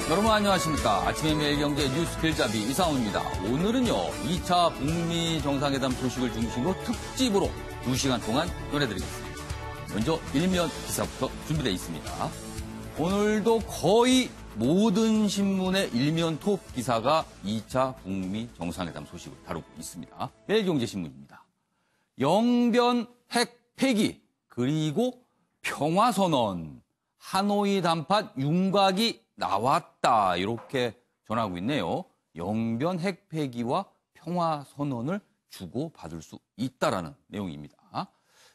여러분 안녕하십니까. 아침의 매일경제 뉴스 길잡이 이상훈입니다. 오늘은요 2차 북미 정상회담 소식을 중심으로 특집으로 2시간 동안 전해드리겠습니다. 먼저 일면 기사부터 준비되어 있습니다. 오늘도 거의 모든 신문의 일면 톱 기사가 2차 북미 정상회담 소식을 다루고 있습니다. 매일경제신문입니다. 영변 핵 폐기 그리고 평화선언, 하노이 담판 윤곽이 나왔다 이렇게 전하고 있네요. 영변 핵 폐기와 평화선언을 주고받을 수 있다라는 내용입니다.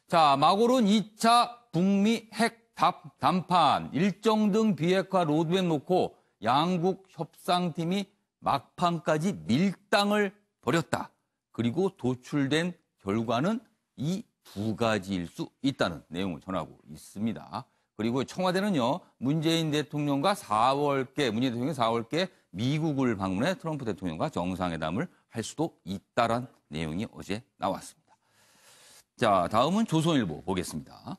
자, 마고른 2차 북미 핵 담판 일정 등 비핵화 로드맵 놓고 양국 협상팀이 막판까지 밀당을 벌였다. 그리고 도출된 결과는 이 두 가지일 수 있다는 내용을 전하고 있습니다. 그리고 청와대는요, 문재인 대통령이 4월께 미국을 방문해 트럼프 대통령과 정상회담을 할 수도 있다란 내용이 어제 나왔습니다. 자, 다음은 조선일보 보겠습니다.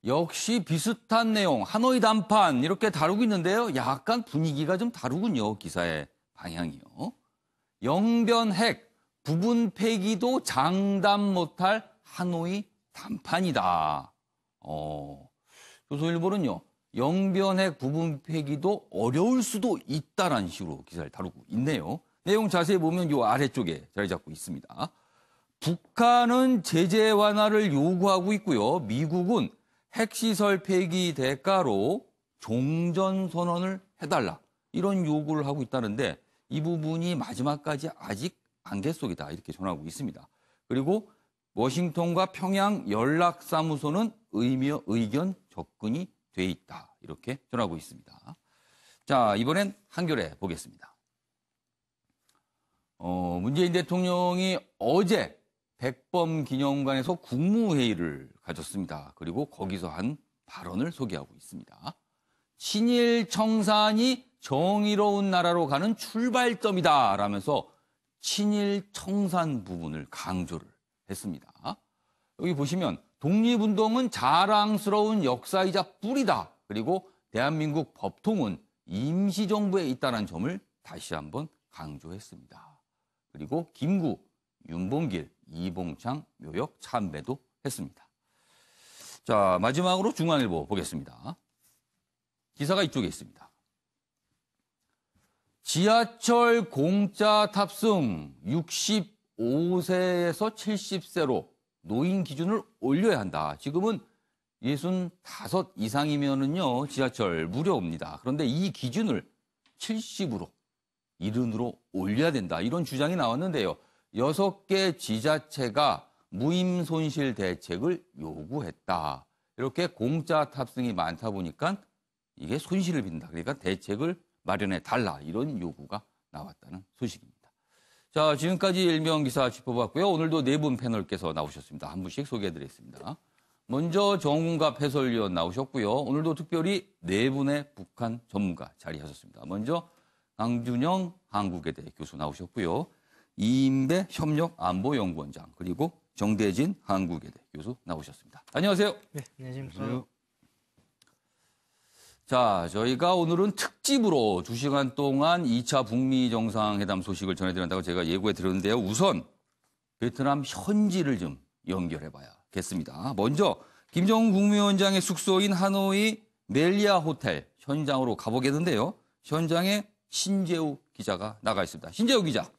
역시 비슷한 내용, 하노이 담판 이렇게 다루고 있는데요. 약간 분위기가 좀 다르군요, 기사의 방향이요. 영변 핵, 부분 폐기도 장담 못할 하노이 담판이다. 조선일보는요, 영변 핵 부분 폐기도 어려울 수도 있다라는 식으로 기사를 다루고 있네요. 내용 자세히 보면 이 아래쪽에 자리 잡고 있습니다. 북한은 제재 완화를 요구하고 있고요. 미국은 핵시설 폐기 대가로 종전선언을 해달라. 이런 요구를 하고 있다는데 이 부분이 마지막까지 아직 안개 속이다. 이렇게 전하고 있습니다. 그리고 워싱턴과 평양 연락사무소는 의견 접근이 돼 있다. 이렇게 전하고 있습니다. 자, 이번엔 한겨레 보겠습니다. 문재인 대통령이 어제 백범기념관에서 국무회의를 가졌습니다. 그리고 거기서 한 발언을 소개하고 있습니다. 친일 청산이 정의로운 나라로 가는 출발점이다. 라면서 친일 청산 부분을 강조를 했습니다. 여기 보시면 독립운동은 자랑스러운 역사이자 뿌리다. 그리고 대한민국 법통은 임시정부에 있다는 점을 다시 한번 강조했습니다. 그리고 김구, 윤봉길, 이봉창, 묘역 참배도 했습니다. 자, 마지막으로 중앙일보 보겠습니다. 기사가 이쪽에 있습니다. 지하철 공짜 탑승 65세에서 70세로 노인 기준을 올려야 한다. 지금은 65 이상이면은요, 지하철 무료입니다. 그런데 이 기준을 70으로, 70으로 올려야 된다. 이런 주장이 나왔는데요. 6개 지자체가 무임 손실 대책을 요구했다. 이렇게 공짜 탑승이 많다 보니까 이게 손실을 빈다. 그러니까 대책을 마련해 달라. 이런 요구가 나왔다는 소식입니다. 자, 지금까지 일명 기사 짚어봤고요. 오늘도 네 분 패널께서 나오셨습니다. 한 분씩 소개해드리겠습니다. 먼저 정운갑 해설위원 나오셨고요. 오늘도 특별히 네 분의 북한 전문가 자리하셨습니다. 먼저 강준영 한국외대 교수 나오셨고요. 이인배 협력안보연구원장 그리고 정대진 한국외대 교수 나오셨습니다. 안녕하세요. 네, 안녕하십니까. 자, 저희가 오늘은 특집으로 2시간 동안 2차 북미 정상회담 소식을 전해드린다고 제가 예고해 드렸는데요. 우선 베트남 현지를 좀 연결해 봐야겠습니다. 먼저 김정은 국무위원장의 숙소인 하노이 멜리아 호텔 현장으로 가보겠는데요. 현장에 신재우 기자가 나가 있습니다. 신재우 기자.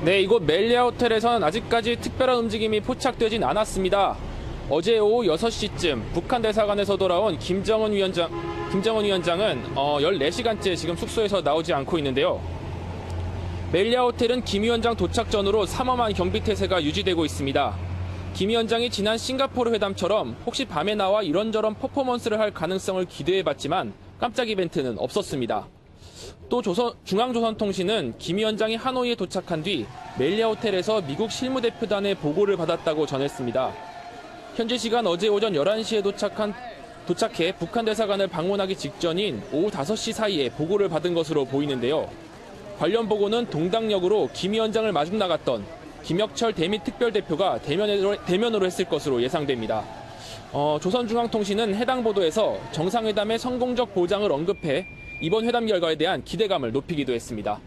네, 이곳 멜리아 호텔에서는 아직까지 특별한 움직임이 포착되진 않았습니다. 어제 오후 6시쯤 북한 대사관에서 돌아온 김정은 위원장은 14시간째 지금 숙소에서 나오지 않고 있는데요. 멜리아 호텔은 김 위원장 도착 전후로 삼엄한 경비태세가 유지되고 있습니다. 김 위원장이 지난 싱가포르 회담처럼 혹시 밤에 나와 이런저런 퍼포먼스를 할 가능성을 기대해봤지만 깜짝 이벤트는 없었습니다. 또 중앙조선통신은 김 위원장이 하노이에 도착한 뒤 멜리아 호텔에서 미국 실무대표단의 보고를 받았다고 전했습니다. 현지 시간 어제 오전 11시에 도착해 북한 대사관을 방문하기 직전인 오후 5시 사이에 보고를 받은 것으로 보이는데요. 관련 보고는 동당역으로 김 위원장을 마중 나갔던 김혁철 대미 특별대표가 대면으로 했을 것으로 예상됩니다. 조선중앙통신은 해당 보도에서 정상회담의 성공적 보장을 언급해 이번 회담 결과에 대한 기대감을 높이기도 했습니다.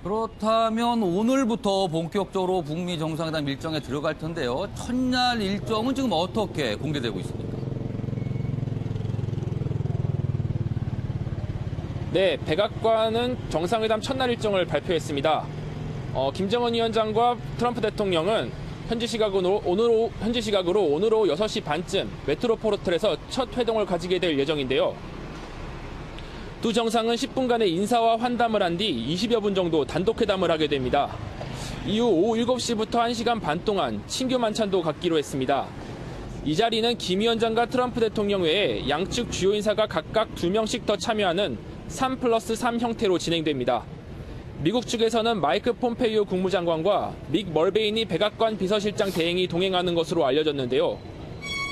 그렇다면 오늘부터 본격적으로 북미 정상회담 일정에 들어갈 텐데요. 첫날 일정은 지금 어떻게 공개되고 있습니까? 네, 백악관은 정상회담 첫날 일정을 발표했습니다. 김정은 위원장과 트럼프 대통령은 현지 시각으로 오늘 오후 6시 반쯤 메트로포르틀에서 첫 회동을 가지게 될 예정인데요. 두 정상은 10분간의 인사와 환담을 한 뒤 20여 분 정도 단독 회담을 하게 됩니다. 이후 오후 7시부터 1시간 반 동안 친교 만찬도 갖기로 했습니다. 이 자리는 김 위원장과 트럼프 대통령 외에 양측 주요 인사가 각각 2명씩 더 참여하는 3+3 형태로 진행됩니다. 미국 측에서는 마이크 폼페이오 국무장관과 믹 멀베인이 백악관 비서실장 대행이 동행하는 것으로 알려졌는데요.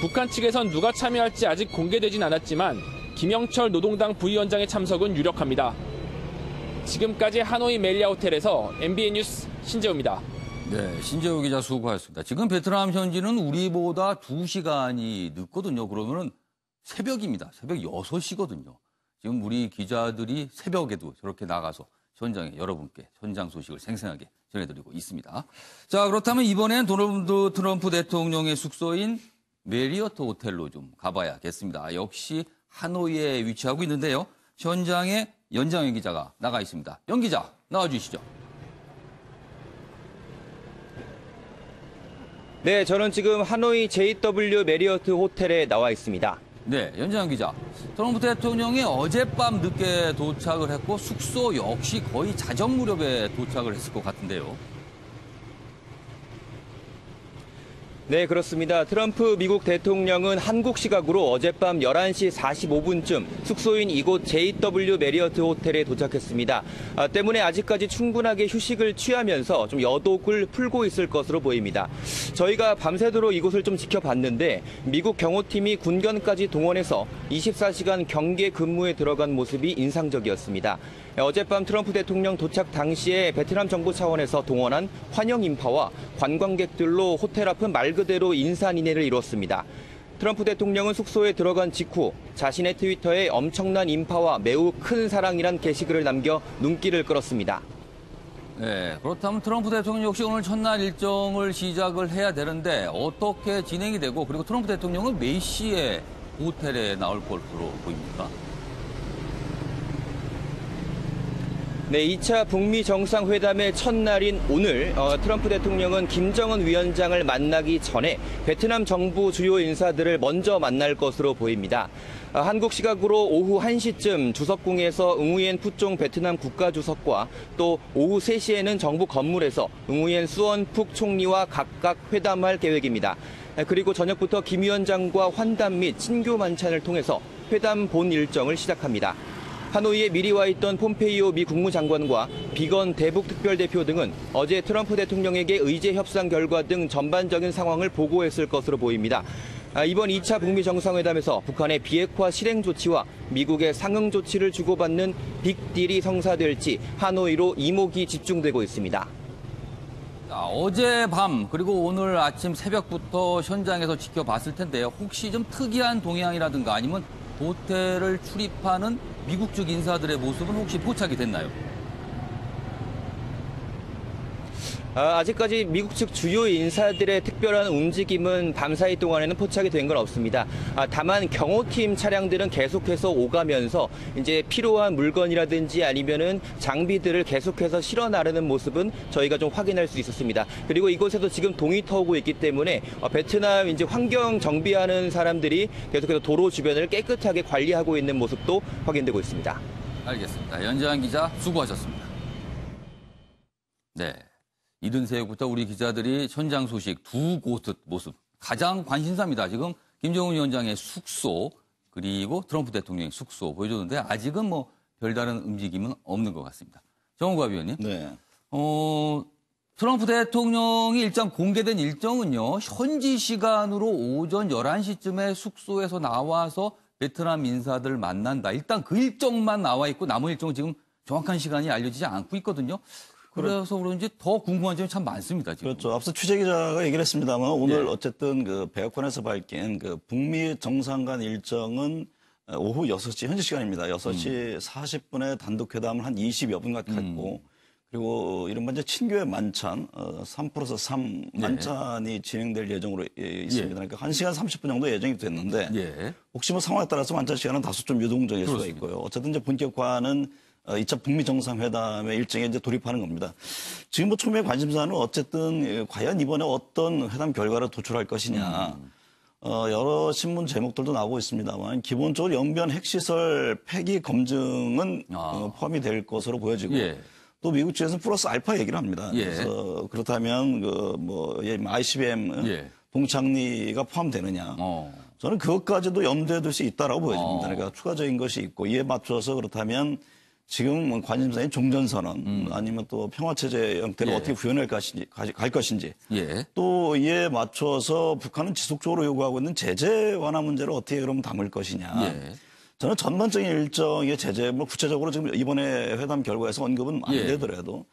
북한 측에선 누가 참여할지 아직 공개되진 않았지만 김영철 노동당 부위원장의 참석은 유력합니다. 지금까지 하노이 멜리아 호텔에서 MBN 뉴스 신재우입니다. 네, 신재우 기자 수고하셨습니다. 지금 베트남 현지는 우리보다 2시간이 늦거든요. 그러면은 새벽입니다. 새벽 6시거든요. 지금 우리 기자들이 새벽에도 저렇게 나가서 현장에 여러분께 현장 소식을 생생하게 전해드리고 있습니다. 자, 그렇다면 이번엔 도널드 트럼프 대통령의 숙소인 메리어트 호텔로 좀 가봐야겠습니다. 역시 하노이에 위치하고 있는데요. 현장에 연장현 기자가 나가 있습니다. 연 기자, 나와주시죠. 네, 저는 지금 하노이 JW 메리어트 호텔에 나와 있습니다. 네, 연장현 기자. 트럼프 대통령이 어젯밤 늦게 도착을 했고 숙소 역시 거의 자정 무렵에 도착을 했을 것 같은데요. 네, 그렇습니다. 트럼프 미국 대통령은 한국 시각으로 어젯밤 11시 45분쯤 숙소인 이곳 JW 메리어트 호텔에 도착했습니다. 때문에 아직까지 충분하게 휴식을 취하면서 좀 여독을 풀고 있을 것으로 보입니다. 저희가 밤새도록 이곳을 좀 지켜봤는데 미국 경호팀이 군견까지 동원해서 24시간 경계 근무에 들어간 모습이 인상적이었습니다. 어젯밤 트럼프 대통령 도착 당시에 베트남 정부 차원에서 동원한 환영 인파와 관광객들로 호텔 앞은 말 그대로 인산인해를 이뤘습니다. 트럼프 대통령은 숙소에 들어간 직후 자신의 트위터에 엄청난 인파와 매우 큰 사랑이란 게시글을 남겨 눈길을 끌었습니다. 네, 그렇다면 트럼프 대통령 역시 오늘 첫날 일정을 시작을 해야 되는데 어떻게 진행이 되고 그리고 트럼프 대통령은 몇 시에 호텔에 나올 것으로 보입니까? 네, 2차 북미 정상회담의 첫날인 오늘 트럼프 대통령은 김정은 위원장을 만나기 전에 베트남 정부 주요 인사들을 먼저 만날 것으로 보입니다. 한국 시각으로 오후 1시쯤 주석궁에서 응우옌 푸종 베트남 국가주석과 또 오후 3시에는 정부 건물에서 응우옌 수언푹 총리와 각각 회담할 계획입니다. 그리고 저녁부터 김 위원장과 환담 및 친교 만찬을 통해서 회담 본 일정을 시작합니다. 하노이에 미리 와 있던 폼페이오 미 국무장관과 비건 대북 특별대표 등은 어제 트럼프 대통령에게 의제 협상 결과 등 전반적인 상황을 보고했을 것으로 보입니다. 이번 2차 북미 정상회담에서 북한의 비핵화 실행 조치와 미국의 상응 조치를 주고받는 빅딜이 성사될지 하노이로 이목이 집중되고 있습니다. 어젯밤 그리고 오늘 아침 새벽부터 현장에서 지켜봤을 텐데요. 혹시 좀 특이한 동향이라든가 아니면 호텔을 출입하는 미국 측 인사들의 모습은 혹시 포착이 됐나요? 아직까지 미국 측 주요 인사들의 특별한 움직임은 밤사이 동안에는 포착이 된 건 없습니다. 다만 경호팀 차량들은 계속해서 오가면서 이제 필요한 물건이라든지 아니면은 장비들을 계속해서 실어 나르는 모습은 저희가 좀 확인할 수 있었습니다. 그리고 이곳에도 지금 동이 터오고 있기 때문에 베트남 이제 환경 정비하는 사람들이 계속해서 도로 주변을 깨끗하게 관리하고 있는 모습도 확인되고 있습니다. 알겠습니다. 연재한 기자 수고하셨습니다. 네. 이른 새벽부터 우리 기자들이 현장 소식 두 곳의 모습 가장 관심사입니다. 지금 김정은 위원장의 숙소 그리고 트럼프 대통령의 숙소 보여줬는데 아직은 뭐 별다른 움직임은 없는 것 같습니다. 정우과 위원님. 네. 트럼프 대통령이 일단 공개된 일정은요. 현지 시간으로 오전 11시쯤에 숙소에서 나와서 베트남 인사들 만난다. 일단 그 일정만 나와 있고 남은 일정은 지금 정확한 시간이 알려지지 않고 있거든요. 그래서 그런지 더 궁금한 점이 참 많습니다. 지금. 그렇죠. 앞서 취재 기자가 얘기를 했습니다만 오늘 예. 어쨌든 그 백악관에서 밝힌 그 북미 정상 간 일정은 오후 6시 현지 시간입니다. 6시 40분에 단독 회담을 한 20여 분 갖고 그리고 이른바 이제 친교의 만찬 3+3 만찬이 진행될 예정으로 있습니다. 그러니까 1시간 30분 정도 예정이 됐는데 예. 혹시 뭐 상황에 따라서 만찬 시간은 다소 좀 유동적일 수가 그렇습니다. 있고요. 어쨌든 이제 본격화는 2차 북미 정상회담의 일정에 이제 돌입하는 겁니다. 지금 뭐 초미의 관심사는 어쨌든 과연 이번에 어떤 회담 결과를 도출할 것이냐. 여러 신문 제목들도 나오고 있습니다.만 기본적으로 영변 핵시설 폐기 검증은 포함이 될 것으로 보여지고 예. 또 미국 측에서는 플러스 알파 얘기를 합니다. 예. 그래서 그렇다면 ICBM 예. 동창리가 포함되느냐. 저는 그것까지도 염두에 둘 수 있다라고 보여집니다. 그러니까 추가적인 것이 있고 이에 맞춰서 그렇다면 지금 관심사인 종전선언 아니면 또 평화체제 형태를 예. 어떻게 구현할 것인지, 갈 것인지 예. 또 이에 맞춰서 북한은 지속적으로 요구하고 있는 제재 완화 문제를 어떻게 그러면 담을 것이냐. 예. 저는 전반적인 일정의 제재, 뭐 구체적으로 지금 이번에 회담 결과에서 언급은 안 예. 되더라도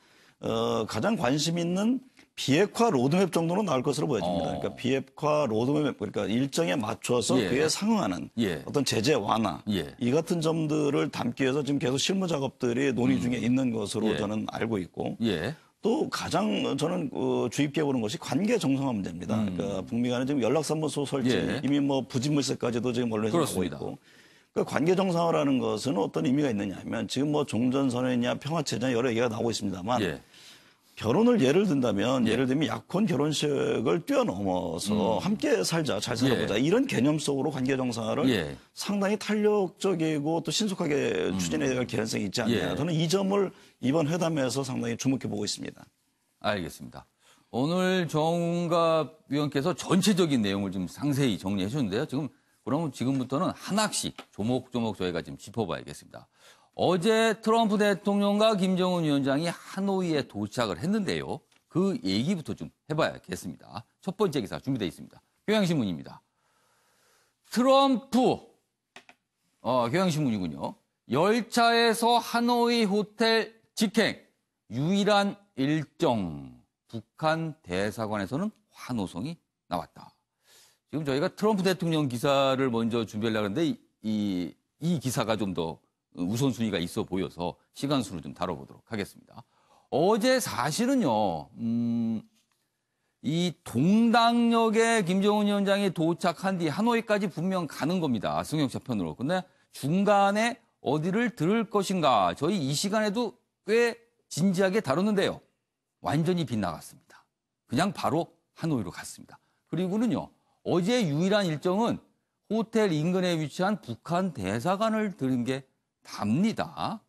가장 관심 있는 비핵화 로드맵 정도는 나올 것으로 보여집니다. 그러니까 비핵화 로드맵, 그러니까 일정에 맞춰서 예. 그에 상응하는 예. 어떤 제재 완화, 예. 이 같은 점들을 담기 위해서 지금 계속 실무 작업들이 논의 중에 있는 것으로 예. 저는 알고 있고 예. 또 가장 저는 주의 깊게 보는 것이 관계 정상화 문제입니다. 그러니까 북미 간에 지금 연락사무소 설치, 예. 이미 뭐 부진물세까지도 지금 언론에서 나오고 그렇습니다. 있고. 그러니까 관계 정상화라는 것은 어떤 의미가 있느냐 하면 지금 뭐 종전선언이냐 평화체제냐 여러 얘기가 나오고 있습니다만 예. 결혼을 예를 든다면 예를 들면 약혼 결혼식을 뛰어넘어서 함께 살자, 잘 살아보자 이런 개념 속으로 관계 정상화를 예. 상당히 탄력적이고 또 신속하게 추진해야 될 개연성이 있지 않냐. 예. 저는 이 점을 이번 회담에서 상당히 주목해 보고 있습니다. 알겠습니다. 오늘 정운갑 위원께서 전체적인 내용을 좀 상세히 정리해 주는데요. 그러면 지금부터는 하나씩 조목조목 저희가 좀 짚어봐야겠습니다. 어제 트럼프 대통령과 김정은 위원장이 하노이에 도착을 했는데요. 그 얘기부터 좀 해봐야겠습니다. 첫 번째 기사 준비되어 있습니다. 경향신문입니다. 트럼프, 경향신문이군요. 열차에서 하노이 호텔 직행, 유일한 일정. 북한 대사관에서는 환호성이 나왔다. 지금 저희가 트럼프 대통령 기사를 먼저 준비하려고 하는데 이 기사가 좀 더 우선순위가 있어 보여서 시간수를 좀 다뤄보도록 하겠습니다. 어제 사실은요, 이 동당역에 김정은 위원장이 도착한 뒤 하노이까지 분명 가는 겁니다. 승용차 편으로. 근데 중간에 어디를 들을 것인가 저희 이 시간에도 꽤 진지하게 다뤘는데요. 완전히 빗나갔습니다. 그냥 바로 하노이로 갔습니다. 그리고는요, 어제 유일한 일정은 호텔 인근에 위치한 북한 대사관을 들은 게 답니다.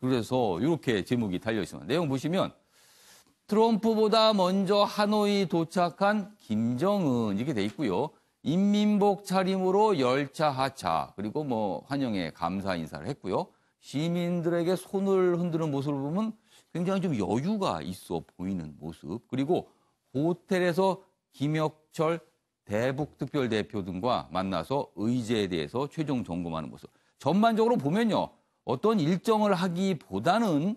그래서 이렇게 제목이 달려 있습니다. 내용 보시면 트럼프보다 먼저 하노이 도착한 김정은 이렇게 돼 있고요. 인민복 차림으로 열차 하차 그리고 뭐 환영의 감사 인사를 했고요. 시민들에게 손을 흔드는 모습을 보면 굉장히 좀 여유가 있어 보이는 모습. 그리고 호텔에서 김혁철 대북특별대표 등과 만나서 의제에 대해서 최종 점검하는 모습. 전반적으로 보면요. 어떤 일정을 하기보다는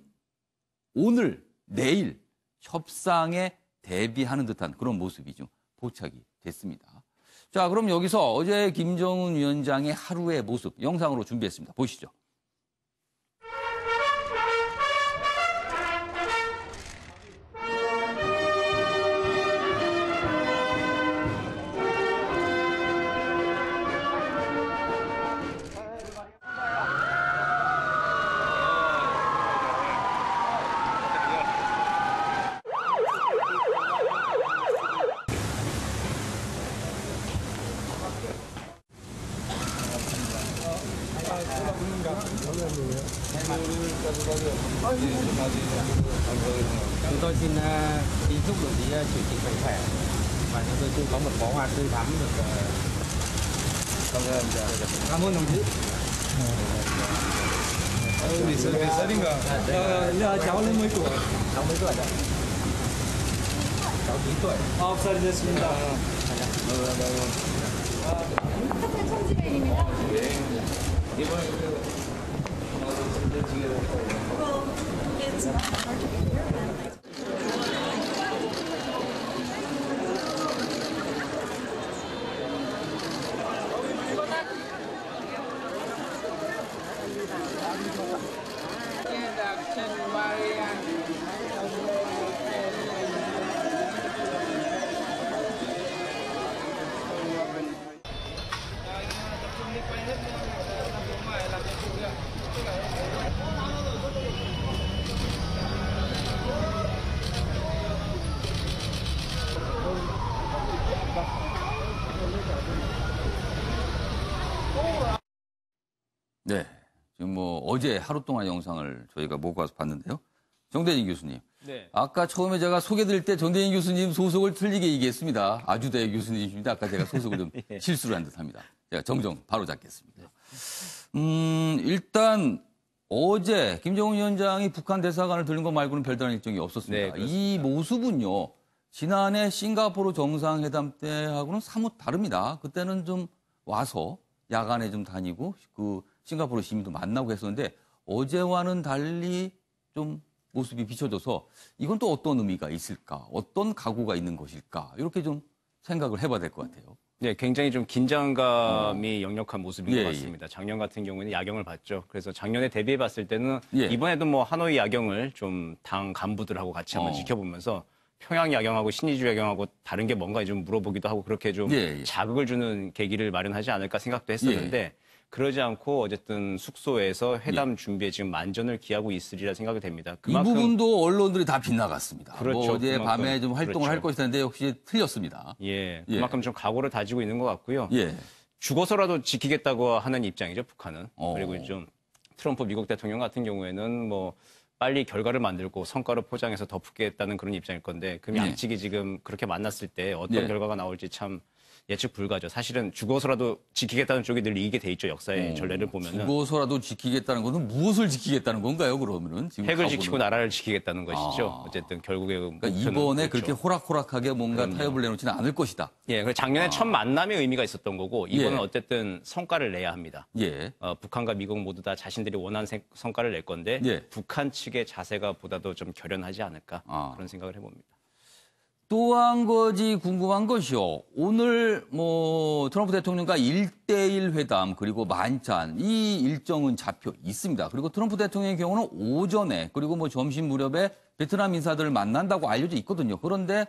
오늘, 내일 협상에 대비하는 듯한 그런 모습이 좀 포착이 됐습니다. 자, 그럼 여기서 어제 김정은 위원장의 하루의 모습 영상으로 준비했습니다. 보시죠. Chúng tôi xin kính chúc đồng chí chủ tịch mạnh khỏe và chúng tôi xin có một bó hoa tươi thắm được cảm ơn đồng chí. Cháu lên mấy tuổi? Cháu mấy tuổi rồi? Cháu 9 tuổi. 잘 됐습니다. 사진 천지배입니다. Well, it's not hard to be here. 네. 지금 뭐 어제 하루 동안 영상을 저희가 모고 와서 봤는데요. 정대진 교수님. 네. 아까 처음에 제가 소개드릴 때 정대진 교수님 소속을 틀리게 얘기했습니다. 아주대 교수님이십니다. 아까 제가 소속을 좀 실수를 한 듯합니다. 제가 정정 바로 잡겠습니다. 일단 어제 김정은 위원장이 북한 대사관을 들른 것 말고는 별다른 일정이 없었습니다. 네, 이 모습은요. 지난해 싱가포르 정상회담 때하고는 사뭇 다릅니다. 그때는 좀 와서 야간에 좀 다니고 그 싱가포르 시민도 만나고 했었는데 어제와는 달리 좀 모습이 비춰져서 이건 또 어떤 의미가 있을까? 어떤 각오가 있는 것일까? 이렇게 좀 생각을 해봐야 될 것 같아요. 네, 굉장히 좀 긴장감이 역력한 모습인 예, 것 같습니다. 작년 같은 경우에는 야경을 봤죠. 그래서 작년에 대비해 봤을 때는 예. 이번에도 뭐 하노이 야경을 좀 당 간부들하고 같이 한번 지켜보면서 평양 야경하고 신의주 야경하고 다른 게 뭔가 좀 물어보기도 하고 그렇게 좀 예, 예. 자극을 주는 계기를 마련하지 않을까 생각도 했었는데 그러지 않고 어쨌든 숙소에서 회담 준비에 지금 만전을 기하고 있으리라 생각이 됩니다. 이 부분도 언론들이 다 빗나갔습니다. 그렇죠. 뭐 어제 그만큼, 밤에 좀 활동을 그렇죠. 할 것이라는데 역시 틀렸습니다. 예, 예. 그만큼 좀 각오를 다지고 있는 것 같고요. 예. 죽어서라도 지키겠다고 하는 입장이죠, 북한은. 어. 그리고 좀 트럼프 미국 대통령 같은 경우에는 뭐 빨리 결과를 만들고 성과를 포장해서 덮겠다는 그런 입장일 건데 그럼 예. 양측이 지금 그렇게 만났을 때 어떤 예. 결과가 나올지 참 예측 불가죠. 사실은 죽어서라도 지키겠다는 쪽이 늘 이기게 돼 있죠. 역사의 전례를 보면은. 죽어서라도 지키겠다는 것은 무엇을 지키겠다는 건가요, 그러면은? 지금 핵을 각오는? 지키고 나라를 지키겠다는 것이죠. 아. 어쨌든 결국에 그러니까 이번에 그렇게 그렇죠. 호락호락하게 뭔가 그럼요. 타협을 내놓지는 않을 것이다. 예, 그래서 작년에 첫 만남의 의미가 있었던 거고 이번은 예. 어쨌든 성과를 내야 합니다. 예. 북한과 미국 모두 다 자신들이 원하는 성과를 낼 건데 예. 북한 측의 자세가 보다도 좀 결연하지 않을까 아. 그런 생각을 해봅니다. 또 한 가지 궁금한 것이요. 오늘 뭐 트럼프 대통령과 1대1 회담 그리고 만찬 이 일정은 잡혀 있습니다. 그리고 트럼프 대통령의 경우는 오전에 그리고 뭐 점심 무렵에 베트남 인사들을 만난다고 알려져 있거든요. 그런데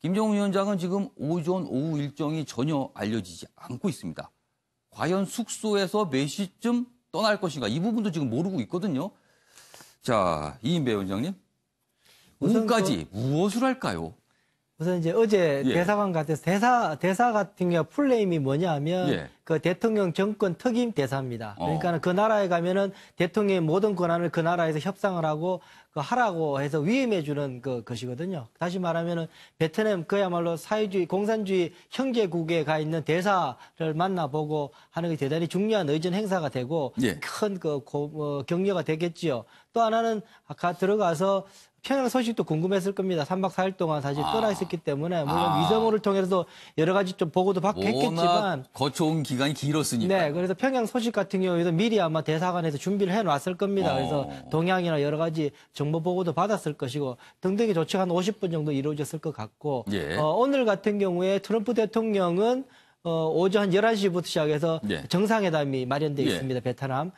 김정은 위원장은 지금 오전 오후 일정이 전혀 알려지지 않고 있습니다. 과연 숙소에서 몇 시쯤 떠날 것인가 이 부분도 지금 모르고 있거든요. 자, 이인배 위원장님. 우선 오후까지 무엇을 할까요? 우선 이제 어제 예. 대사관 같아서 대사 같은 경우 풀네임이 뭐냐면 예. 그 대통령 정권 특임 대사입니다. 그러니까 그 나라에 가면은 대통령의 모든 권한을 그 나라에서 협상을 하고 그 하라고 해서 위임해 주는 것이거든요. 다시 말하면은 베트남 그야말로 사회주의 공산주의 형제국에 가 있는 대사를 만나보고 하는 게 대단히 중요한 의전 행사가 되고 예. 큰 격려가 되겠지요. 또 하나는 아까 들어가서 평양 소식도 궁금했을 겁니다. 3박 4일 동안 사실 떠나 있었기 때문에 물론 위성으로 통해서 여러 가지 좀 보고도 받고 했겠지만 워낙 거쳐온 기간이 길었으니까. 네, 그래서 평양 소식 같은 경우에도 미리 아마 대사관에서 준비를 해놨을 겁니다. 그래서 동향이나 여러 가지 정보 보고도 받았을 것이고 등등의 조치가 한 50분 정도 이루어졌을 것 같고 예. 오늘 같은 경우에 트럼프 대통령은 오전 한 11시부터 시작해서 예. 정상회담이 마련되어 예. 있습니다. 베트남.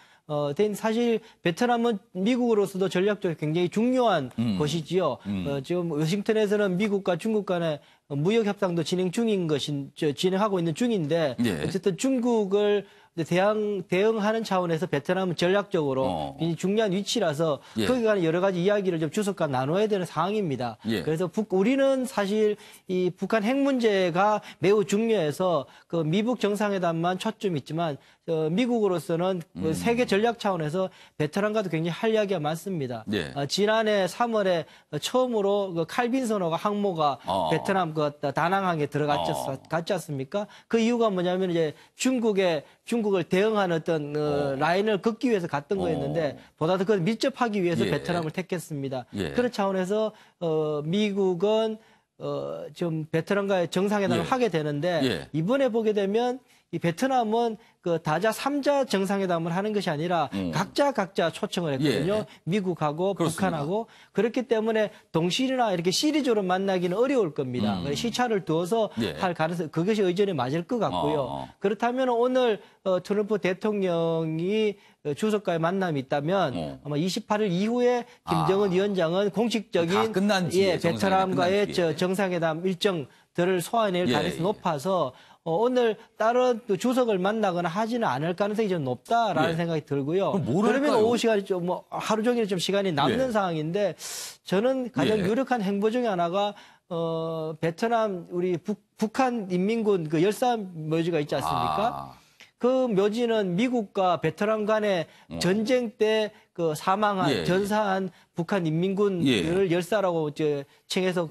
사실 베트남은 미국으로서도 전략적으로 굉장히 중요한 곳이지요. 지금 워싱턴에서는 미국과 중국 간의 무역 협상도 진행하고 있는 중인데 예. 어쨌든 중국을 대응하는 차원에서 베트남은 전략적으로 굉장히 중요한 위치라서 예. 거기에 관한 여러 가지 이야기를 좀 주석과 나눠야 되는 상황입니다. 예. 그래서 우리는 사실 이 북한 핵 문제가 매우 중요해서 그 미북 정상회담만 초점이 있지만 미국으로서는 그 세계 전략 차원에서 베트남과도 굉장히 할 이야기가 많습니다. 예. 지난해 3월에 처음으로 그 칼빈 선호가 항모가 베트남 그 다낭항에 들어갔지 않습니까? 그 이유가 뭐냐면 이제 중국을 대응하는 어떤 라인을 긋기 위해서 갔던 거였는데 보다 더 그걸 밀접하기 위해서 예. 베트남을 택했습니다. 예. 그런 차원에서 미국은 좀 베트남과의 정상회담을 예. 하게 되는데 예. 이번에 보게 되면 이 베트남은 그 다자 3자 정상회담을 하는 것이 아니라 각자 초청을 했거든요. 예. 미국하고 그렇습니다. 북한하고 그렇기 때문에 동시나 이렇게 시리즈로 만나기는 어려울 겁니다. 시차를 두어서 예. 할 가능성 그것이 의전에 맞을 것 같고요. 그렇다면 오늘 트럼프 대통령이 주석과의 만남이 있다면 아마 28일 이후에 김정은 위원장은 다 공식적인 끝난 뒤에, 베트남과의 정상회담 끝난 뒤에. 정상회담 일정들을 소화해낼 예, 가능성이 예. 높아서 오늘 다른 또 주석을 만나거나 하지는 않을 가능성이 좀 높다라는 예. 생각이 들고요. 그럼 뭘 그러면 할까요? 오후 시간이 좀 하루 종일 좀 시간이 남는 예. 상황인데 저는 가장 예. 유력한 행보 중에 하나가 베트남 우리 북한 인민군 그 열산 묘지가 있지 않습니까? 그 묘지는 미국과 베트남 간의 전쟁 때 그 사망한 전사한 북한 인민군을 열사라고 칭해서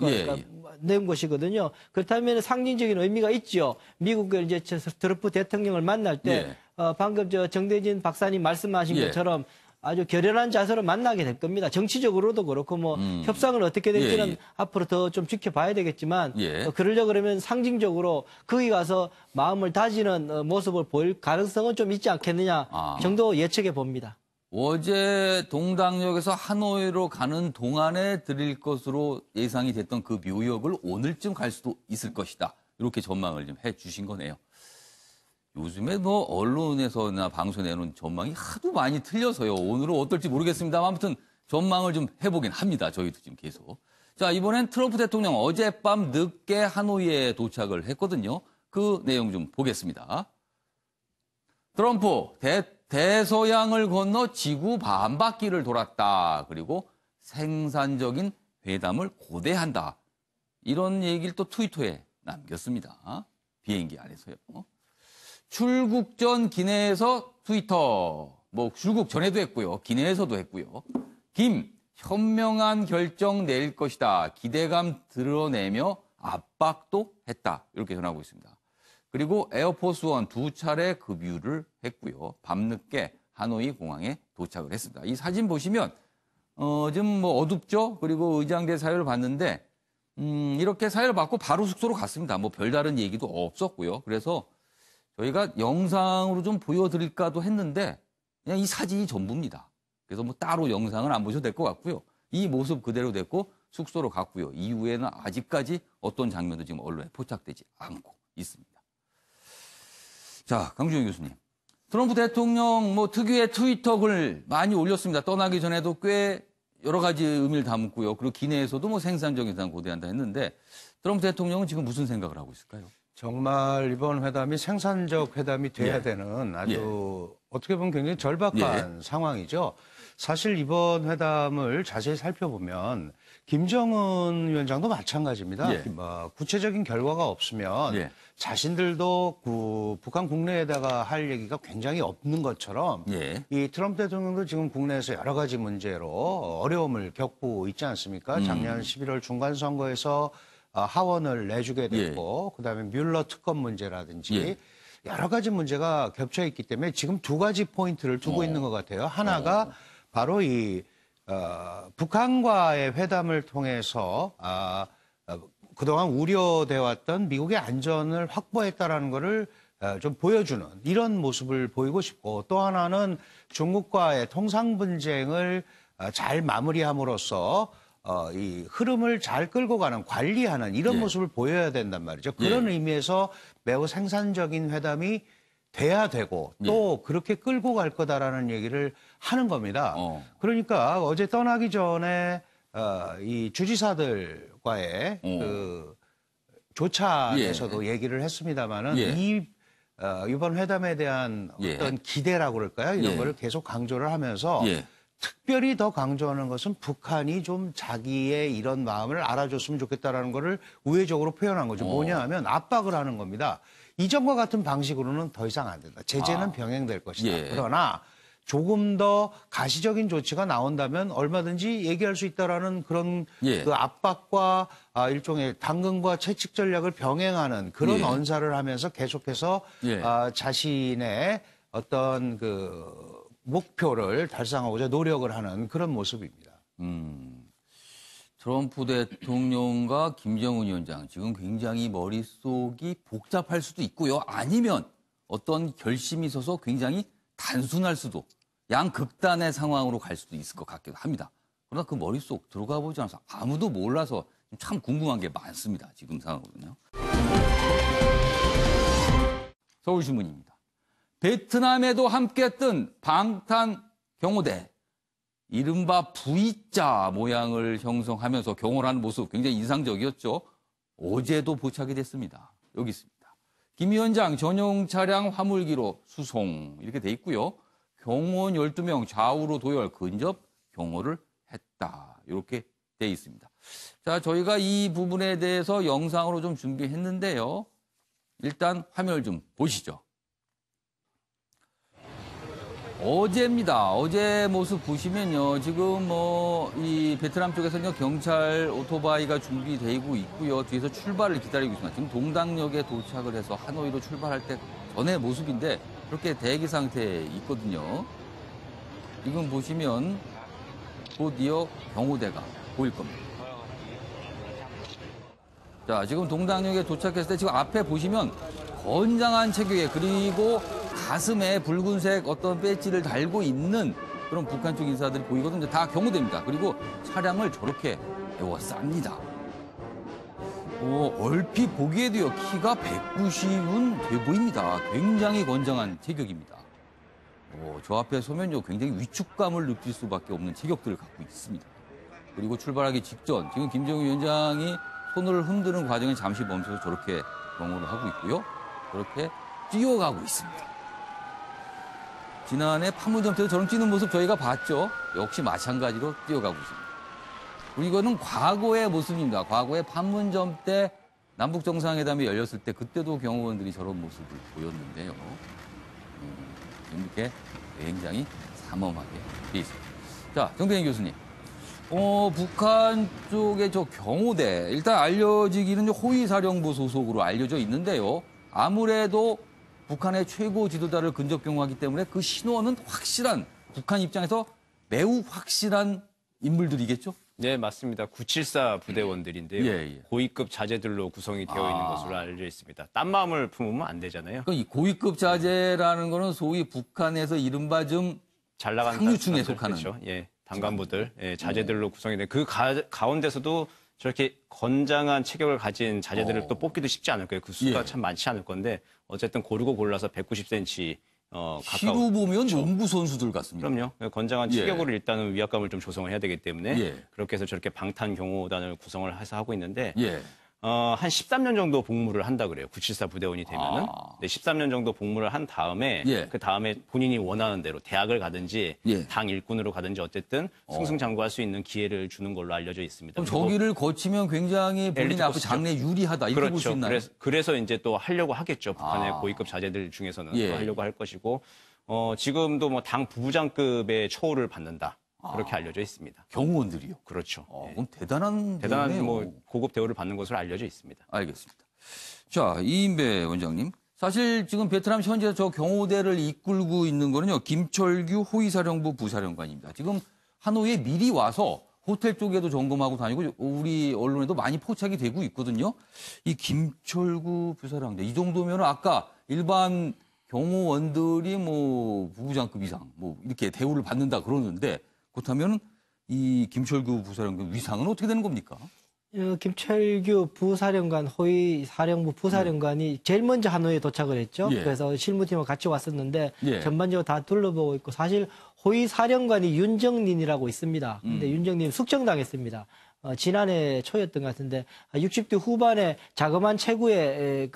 내은 것이거든요. 그렇다면 상징적인 의미가 있죠. 미국의 이제 트럼프 대통령을 만날 때 방금 정대진 박사님 말씀하신 것처럼 아주 결연한 자세로 만나게 될 겁니다. 정치적으로도 그렇고 뭐 협상은 어떻게 될지는 앞으로 더 좀 지켜봐야 되겠지만 그러려 그러면 상징적으로 거기 가서 마음을 다지는 모습을 보일 가능성은 좀 있지 않겠느냐 정도 예측해 봅니다. 어제 동당역에서 하노이로 가는 동안에 들릴 것으로 예상이 됐던 그 묘역을 오늘쯤 갈 수도 있을 것이다. 이렇게 전망을 좀 해주신 거네요. 요즘에 뭐 언론에서나 방송에 내놓은 전망이 하도 많이 틀려서요. 오늘은 어떨지 모르겠습니다만 아무튼 전망을 좀 해보긴 합니다. 저희도 지금 계속. 자, 이번엔 트럼프 대통령 어젯밤 늦게 하노이에 도착을 했거든요. 그 내용 좀 보겠습니다. 트럼프 대서양을 건너 지구 반바퀴를 돌았다. 그리고 생산적인 회담을 고대한다. 이런 얘기를 또 트위터에 남겼습니다. 비행기 안에서요. 출국 전 기내에서 트위터, 뭐 출국 전에도 했고요. 기내에서도 했고요. 현명한 결정 내릴 것이다. 기대감 드러내며 압박도 했다. 이렇게 전하고 있습니다. 그리고 에어포스 원 2차례 급유를 했고요. 밤늦게 하노이 공항에 도착을 했습니다. 이 사진 보시면 좀 뭐 어둡죠? 그리고 의장대 사회를 봤는데 이렇게 사회를 받고 바로 숙소로 갔습니다. 뭐 별다른 얘기도 없었고요. 그래서 저희가 영상으로 좀 보여드릴까도 했는데 그냥 이 사진이 전부입니다. 그래서 뭐 따로 영상을 안 보셔도 될 것 같고요. 이 모습 그대로 됐고 숙소로 갔고요. 이후에는 아직까지 어떤 장면도 지금 언론에 포착되지 않고 있습니다. 자, 강주영 교수님. 트럼프 대통령 뭐 특유의 트위터 글 많이 올렸습니다. 떠나기 전에도 꽤 여러 가지 의미를 담고요. 그리고 기내에서도 뭐 생산적인 회담 고대한다 했는데 트럼프 대통령은 지금 무슨 생각을 하고 있을까요? 정말 이번 회담이 생산적 회담이 돼야 되는 아주 어떻게 보면 굉장히 절박한 상황이죠. 사실 이번 회담을 자세히 살펴보면 김정은 위원장도 마찬가지입니다. 구체적인 결과가 없으면 자신들도 북한 국내에다가 할 얘기가 굉장히 없는 것처럼 이 트럼프 대통령도 지금 국내에서 여러 가지 문제로 어려움을 겪고 있지 않습니까? 작년 11월 중간선거에서 하원을 내주게 됐고 그다음에 뮬러 특검 문제라든지 여러 가지 문제가 겹쳐 있기 때문에 지금 두 가지 포인트를 두고 있는 것 같아요. 하나가 바로 이 북한과의 회담을 통해서 그동안 우려돼 왔던 미국의 안전을 확보했다라는 거를 좀 보여주는 이런 모습을 보이고 싶고 또 하나는 중국과의 통상 분쟁을 잘 마무리함으로써 이 흐름을 잘 끌고 가는 관리하는 이런 모습을 보여야 된단 말이죠. 그런 의미에서 매우 생산적인 회담이 돼야 되고 또 그렇게 끌고 갈 거다라는 얘기를 하는 겁니다. 그러니까 어제 떠나기 전에 이 주지사들과의 그 조찬에서도 얘기를 했습니다마는 이번 회담에 대한 어떤 기대라고 그럴까요? 이런 거를 계속 강조를 하면서 특별히 더 강조하는 것은 북한이 좀 자기의 이런 마음을 알아줬으면 좋겠다라는 거를 우회적으로 표현한 거죠. 뭐냐 하면 압박을 하는 겁니다. 이전과 같은 방식으로는 더 이상 안 된다. 제재는 병행될 것이다. 그러나 조금 더 가시적인 조치가 나온다면 얼마든지 얘기할 수 있다라는 그런 그 압박과 일종의 당근과 채찍 전략을 병행하는 그런 언사를 하면서 계속해서 자신의 어떤 그 목표를 달성하고자 노력을 하는 그런 모습입니다. 트럼프 대통령과 김정은 위원장 지금 굉장히 머릿속이 복잡할 수도 있고요. 아니면 어떤 결심이 있어서 굉장히 단순할 수도 양극단의 상황으로 갈 수도 있을 것 같기도 합니다. 그러나 그 머릿속 들어가 보지 않아서 아무도 몰라서 참 궁금한 게 많습니다. 지금 상황으로는요. 서울신문입니다. 베트남에도 함께 뜬 방탄 경호대. 이른바 V자 모양을 형성하면서 경호를 하는 모습 굉장히 인상적이었죠. 어제도 포착이 됐습니다. 여기 있습니다. 김 위원장 전용 차량 화물기로 수송 이렇게 돼 있고요. 경호원 12명 좌우로 도열 근접 경호를 했다. 이렇게 돼 있습니다. 자, 저희가 이 부분에 대해서 영상으로 좀 준비했는데요. 일단 화면을 좀 보시죠. 어제입니다. 어제 모습 보시면요. 지금 이 베트남 쪽에서는 경찰 오토바이가 준비되고 있고요. 뒤에서 출발을 기다리고 있습니다. 지금 동당역에 도착을 해서 하노이로 출발할 때 전의 모습인데 그렇게 대기 상태에 있거든요. 지금 보시면 곧이어 경호대가 보일 겁니다. 자, 지금 동당역에 도착했을 때 지금 앞에 보시면 건장한 체격에 그리고 가슴에 붉은색 어떤 배지를 달고 있는 그런 북한 쪽 인사들이 보이거든요. 다 경호대입니다. 그리고 차량을 저렇게 에워쌉니다. 얼핏 보기에도요, 키가 190은 돼 보입니다. 굉장히 건장한 체격입니다. 저 앞에 서면요, 굉장히 위축감을 느낄 수밖에 없는 체격들을 갖고 있습니다. 그리고 출발하기 직전, 지금 김정은 위원장이 손을 흔드는 과정에 잠시 멈춰서 저렇게 경호를 하고 있고요. 저렇게 뛰어가고 있습니다. 지난해 판문점 때도 저런 뛰는 모습 저희가 봤죠. 역시 마찬가지로 뛰어가고 있습니다. 그리고 이거는 과거의 모습입니다. 과거에 판문점 때 남북 정상회담이 열렸을 때 그때도 경호원들이 저런 모습을 보였는데요. 이렇게 굉장히 삼엄하게 돼 있습니다. 자, 정대인 교수님. 북한 쪽의 저 경호대, 일단 알려지기는 호위사령부 소속으로 알려져 있는데요. 아무래도 북한의 최고 지도자를 근접 경호하기 때문에 그 신원은 확실한, 북한 입장에서 매우 확실한 인물들이겠죠? 네, 맞습니다. 974 부대원들인데요. 예. 고위급 자제들로 구성이 되어 있는 것으로 알려져 있습니다. 딴 마음을 품으면 안 되잖아요. 그러니까 이 고위급 자제라는 거는 소위 북한에서 이른바 좀 잘 나간 상류층에 속하는. 그렇죠. 예, 단간부들, 자제들로 구성이 된 그 가운데서도 저렇게 건장한 체격을 가진 자제들을 또 뽑기도 쉽지 않을 거예요. 그 수가 참 많지 않을 건데 어쨌든 고르고 골라서 190cm 가까운. 키로 보면 농구 선수들 같습니다. 그럼요. 건장한 체격으로 일단은 위압감을 좀 조성을 해야 되기 때문에 그렇게 해서 저렇게 방탄 경호단을 구성을 해서 하고 있는데 한 13년 정도 복무를 한다 그래요. 974 부대원이 되면은. 네, 13년 정도 복무를 한 다음에 그 다음에 본인이 원하는 대로 대학을 가든지 당 일꾼으로 가든지 어쨌든 승승장구할 수 있는 기회를 주는 걸로 알려져 있습니다. 그럼 저기를 거치면 굉장히 본인의 앞으로 장래에 유리하다 이렇게 볼 수 있나요? 그래서 이제 또 하려고 하겠죠. 북한의 고위급 자제들 중에서는 또 하려고 할 것이고 지금도 뭐 당 부부장급의 처우를 받는다. 그렇게 알려져 있습니다. 경호원들이요? 그렇죠. 그럼 대단한 뭐 고급 대우를 받는 것으로 알려져 있습니다. 알겠습니다. 자, 이인배 원장님. 사실 지금 베트남 현지에서 저 경호대를 이끌고 있는 거는요, 김철규 호위사령부 부사령관입니다. 지금 하노이에 미리 와서 호텔 쪽에도 점검하고 다니고 우리 언론에도 많이 포착이 되고 있거든요. 이 김철구 부사령관, 이 정도면 아까 일반 경호원들이 뭐 부부장급 이상 뭐 이렇게 대우를 받는다 그러는데 그렇다면 이 김철규 부사령관 위상은 어떻게 되는 겁니까? 김철규 부사령관, 호위사령부 부사령관이 제일 먼저 하노이에 도착을 했죠. 그래서 실무팀과 같이 왔었는데 전반적으로 다 둘러보고 있고 사실 호위사령관이 윤정린이라고 있습니다. 근데 윤정린 숙청당했습니다. 지난해 초였던 것 같은데 60대 후반에 자그마한 체구의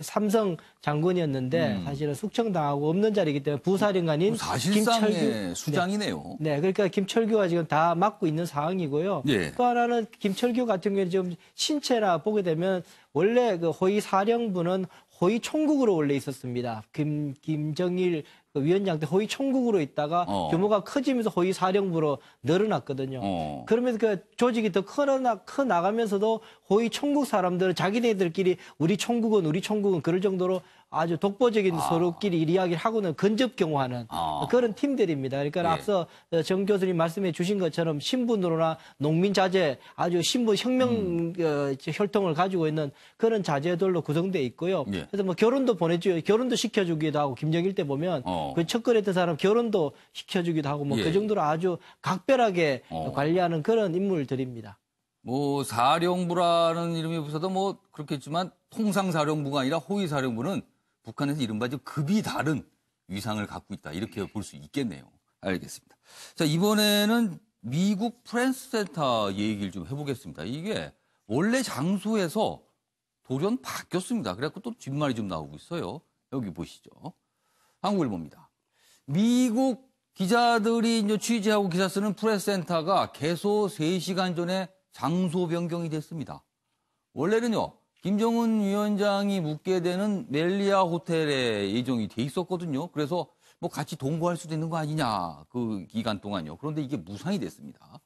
삼성 장군이었는데 사실은 숙청당하고 없는 자리이기 때문에 부사령관인 사실상의 김철규 수장이네요. 네, 그러니까 김철규가 지금 다 맡고 있는 상황이고요. 또 하나는 김철규 같은 경우는 좀 신체나 보게 되면 원래 그 호위사령부는 호위총국으로 원래 있었습니다. 김정일 위원장 때 호위총국으로 있다가 규모가 커지면서 호위사령부로 늘어났거든요. 그러면서 그 조직이 더 커 나가면서도 호위총국 사람들은 자기네들끼리 우리 총국은 그럴 정도로 아주 독보적인 서로끼리 이야기를 하고는 근접 경호하는 그런 팀들입니다. 그러니까 앞서 정 교수님 말씀해 주신 것처럼 신분으로나 농민 자제, 아주 신분 혁명 혈통을 가지고 있는 그런 자제들로 구성되어 있고요. 그래서 뭐 결혼도 결혼도 시켜주기도 하고 김정일 때 보면 그 척걸했던 사람 결혼도 시켜주기도 하고 뭐 그 정도로 아주 각별하게 관리하는 그런 인물들입니다. 뭐 사령부라는 이름이 붙어도 뭐 그렇겠지만 통상사령부가 아니라 호위사령부는 북한에서 이른바 급이 다른 위상을 갖고 있다. 이렇게 볼 수 있겠네요. 알겠습니다. 자, 이번에는 미국 프렌스 센터 얘기를 좀 해보겠습니다. 이게 원래 장소에서 돌연 바뀌었습니다. 그래갖고 또 뒷말이 좀 나오고 있어요. 여기 보시죠. 한국일보입니다. 미국 기자들이 이제 취재하고 기사 쓰는 프레스센터가 개소 3시간 전에 장소 변경이 됐습니다. 원래는요, 김정은 위원장이 묵게 되는 멜리아 호텔에 예정이 돼 있었거든요. 그래서 뭐 같이 동거할 수도 있는 거 아니냐, 그 기간 동안요. 그런데 이게 무산이 됐습니다.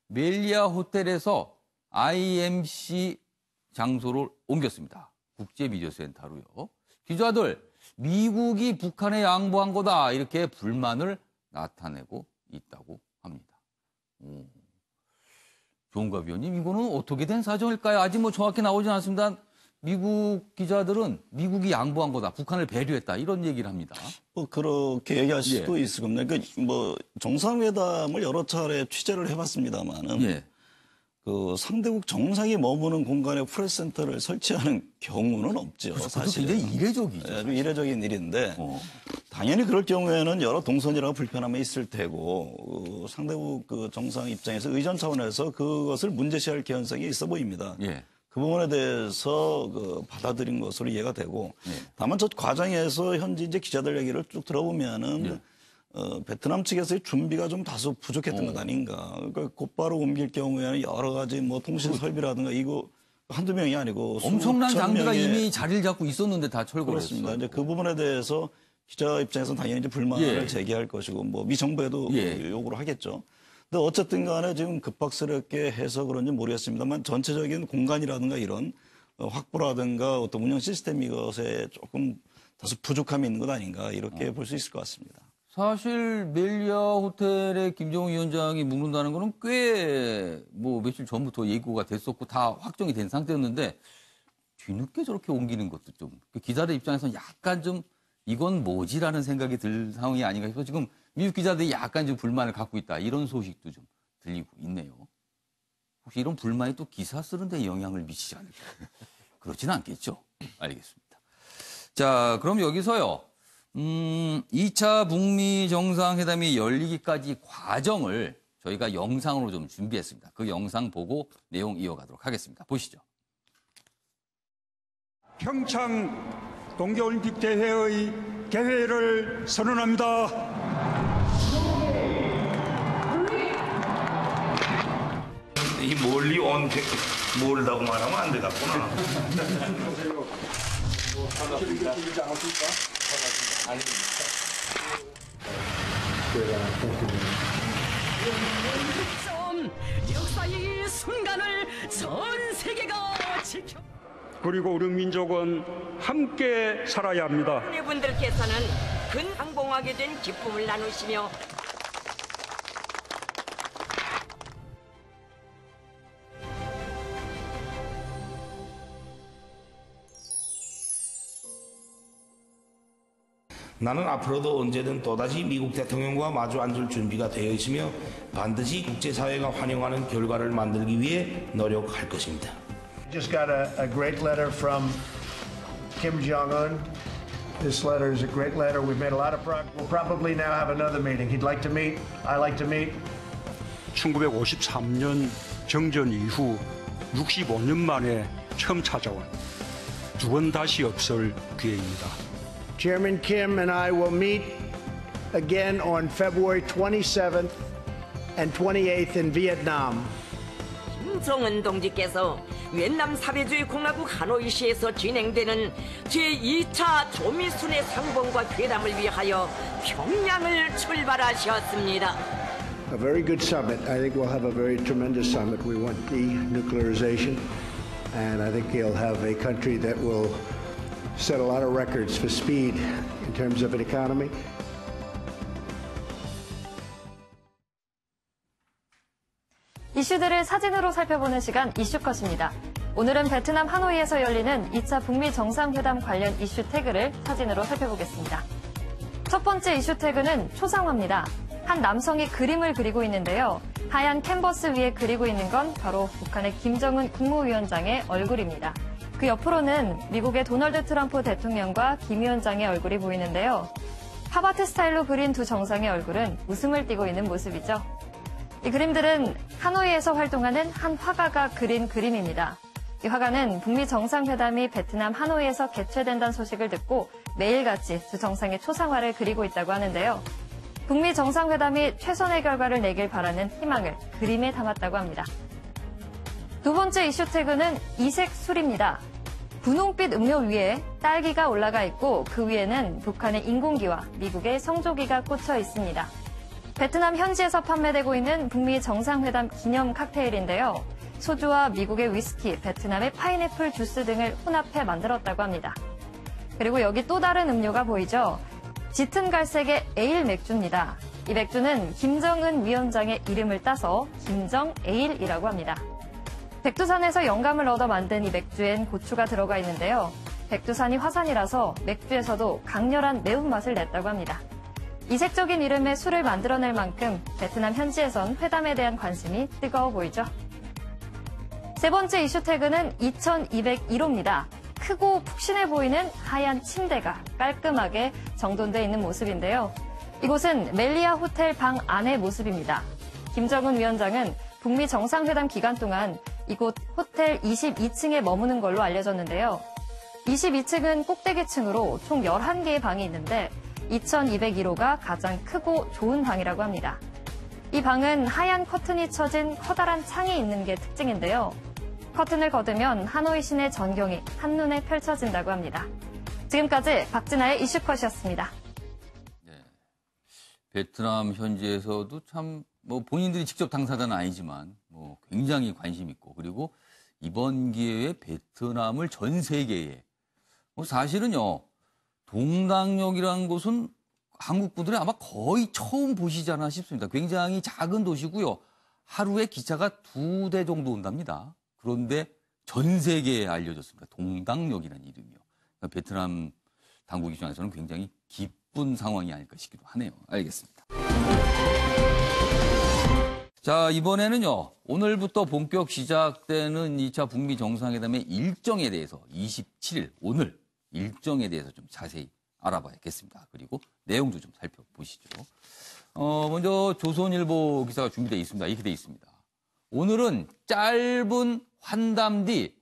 멜리아 호텔에서 IMC 장소를 옮겼습니다. 국제미디어센터로요. 기자들, 미국이 북한에 양보한 거다, 이렇게 불만을 나타내고 있다고 합니다. 조은갑 위원님, 이거는 어떻게 된 사정일까요? 아직 뭐 정확히 나오진 않습니다. 미국 기자들은 미국이 양보한 거다, 북한을 배려했다, 이런 얘기를 합니다. 뭐 그렇게 얘기하실 수도 있을 겁니다. 그러니까 뭐 정상회담을 여러 차례 취재를 해봤습니다만은 그 상대국 정상이 머무는 공간에 프레스센터를 설치하는 경우는 없죠. 사실 굉장히 이례적이죠. 좀 이례적인 일인데 당연히 그럴 경우에는 여러 동선이라고 불편함이 있을 테고 상대국 그 정상 입장에서 의전 차원에서 그것을 문제시할 개연성이 있어 보입니다. 그 부분에 대해서 그 받아들인 것으로 이해가 되고 다만 저 과정에서 현지 이제 기자들 얘기를 쭉 들어보면은 베트남 측에서의 준비가 좀 다소 부족했던 것 아닌가. 그러니까 곧바로 옮길 경우에는 여러 가지 뭐 통신 설비라든가 이거 한두 명이 아니고 엄청난 장비가 이미 자리를 잡고 있었는데 다 철거를 했습니다. 했어요. 이제 그 부분에 대해서 기자 입장에서는 당연히 이제 불만을 제기할 것이고 뭐 미 정부에도 요구를 하겠죠. 근데 어쨌든 간에 지금 급박스럽게 해서 그런지 모르겠습니다만 전체적인 공간이라든가 이런 확보라든가 어떤 운영 시스템 이것에 조금 다소 부족함이 있는 것 아닌가 이렇게 볼 수 있을 것 같습니다. 사실 멜리아 호텔에 김정은 위원장이 묵는다는 거는 꽤 뭐 며칠 전부터 예고가 됐었고 다 확정이 된 상태였는데 뒤늦게 저렇게 옮기는 것도 좀 기자들 입장에서는 약간 좀 이건 뭐지라는 생각이 들 상황이 아닌가 싶어서 지금 미국 기자들이 약간 좀 불만을 갖고 있다, 이런 소식도 좀 들리고 있네요. 혹시 이런 불만이 또 기사 쓰는데 영향을 미치지 않을까? 그렇지는 않겠죠. 알겠습니다. 자, 그럼 여기서요. 2차 북미 정상회담이 열리기까지 과정을 저희가 영상으로 좀 준비했습니다. 그 영상 보고 내용 이어가도록 하겠습니다. 보시죠. 평창 동계올림픽 대회의 개회를 선언합니다. 이 멀리 온 멀다고 말하면 안 되겠구나. 역사의 순간을 전 세계가 지켜. 그리고 우리 민족은 함께 살아야 합니다. 분들께서는 근항봉하게 된 기쁨을 나누시며 나는 앞으로도 언제든 또다시 미국 대통령과 마주 앉을 준비가 되어 있으며 반드시 국제사회가 환영하는 결과를 만들기 위해 노력할 것입니다. Just got a great letter from Kim Jong-un. This letter is a great letter. We've made a lot of progress. We'll probably now have another meeting. He'd like to meet. I like to meet. 1953년 정전 이후 65년 만에 처음 찾아온 두 번 다시 없을 기회입니다. Chairman Kim and I will meet again on February 27th and 28th in Vietnam. 김정은 동지께서 위et남 사회주의 공화국 하노이시에서 진행되는 제2차 조미순회 상봉과 회담을 위하여 평양을 출발하셨습니다. A very good summit. I think we'll have a very tremendous summit. We want denuclearization, and I think you'll have a country that will set a lot of records for speed in terms of an economy. 이슈들을 사진으로 살펴보는 시간 이슈컷입니다. 오늘은 베트남 하노이에서 열리는 2차 북미 정상회담 관련 이슈 태그를 사진으로 살펴보겠습니다. 첫 번째 이슈 태그는 초상화입니다. 한 남성이 그림을 그리고 있는데요. 하얀 캔버스 위에 그리고 있는 건 바로 북한의 김정은 국무위원장의 얼굴입니다. 그 옆으로는 미국의 도널드 트럼프 대통령과 김 위원장의 얼굴이 보이는데요. 팝아트 스타일로 그린 두 정상의 얼굴은 웃음을 띠고 있는 모습이죠. 이 그림들은 하노이에서 활동하는 한 화가가 그린 그림입니다. 이 화가는 북미 정상회담이 베트남 하노이에서 개최된다는 소식을 듣고 매일같이 두 정상의 초상화를 그리고 있다고 하는데요. 북미 정상회담이 최선의 결과를 내길 바라는 희망을 그림에 담았다고 합니다. 두 번째 이슈 태그는 이색 술입니다. 분홍빛 음료 위에 딸기가 올라가 있고 그 위에는 북한의 인공기와 미국의 성조기가 꽂혀 있습니다. 베트남 현지에서 판매되고 있는 북미 정상회담 기념 칵테일인데요. 소주와 미국의 위스키, 베트남의 파인애플 주스 등을 혼합해 만들었다고 합니다. 그리고 여기 또 다른 음료가 보이죠? 짙은 갈색의 에일 맥주입니다. 이 맥주는 김정은 위원장의 이름을 따서 김정에일이라고 합니다. 백두산에서 영감을 얻어 만든 이 맥주엔 고추가 들어가 있는데요. 백두산이 화산이라서 맥주에서도 강렬한 매운맛을 냈다고 합니다. 이색적인 이름의 술을 만들어낼 만큼 베트남 현지에선 회담에 대한 관심이 뜨거워 보이죠. 세 번째 이슈 태그는 2201호입니다. 크고 푹신해 보이는 하얀 침대가 깔끔하게 정돈되어 있는 모습인데요. 이곳은 멜리아 호텔 방 안의 모습입니다. 김정은 위원장은 북미 정상회담 기간 동안 이곳 호텔 22층에 머무는 걸로 알려졌는데요. 22층은 꼭대기층으로 총 11개의 방이 있는데 2201호가 가장 크고 좋은 방이라고 합니다. 이 방은 하얀 커튼이 쳐진 커다란 창이 있는 게 특징인데요. 커튼을 걷으면 하노이 시내 전경이 한눈에 펼쳐진다고 합니다. 지금까지 박진아의 이슈컷이었습니다. 네. 베트남 현지에서도 참 뭐 본인들이 직접 당사자는 아니지만 뭐 굉장히 관심 있고 그리고 이번 기회에 베트남을 전 세계에 뭐 사실은요 동당역이라는 곳은 한국 분들이 아마 거의 처음 보시지 않나 싶습니다. 굉장히 작은 도시고요. 하루에 기차가 2대 정도 온답니다. 그런데 전 세계에 알려졌습니다. 동당역이라는 이름이요. 그러니까 베트남 당국 입장에서는 굉장히 기쁜 상황이 아닐까 싶기도 하네요. 알겠습니다. 자, 이번에는요. 오늘부터 본격 시작되는 2차 북미 정상회담의 일정에 대해서 27일 오늘 일정에 대해서 좀 자세히 알아봐야겠습니다. 그리고 내용도 좀 살펴보시죠. 먼저 조선일보 기사가 준비되어 있습니다. 이렇게 되어 있습니다. 오늘은 짧은 환담 뒤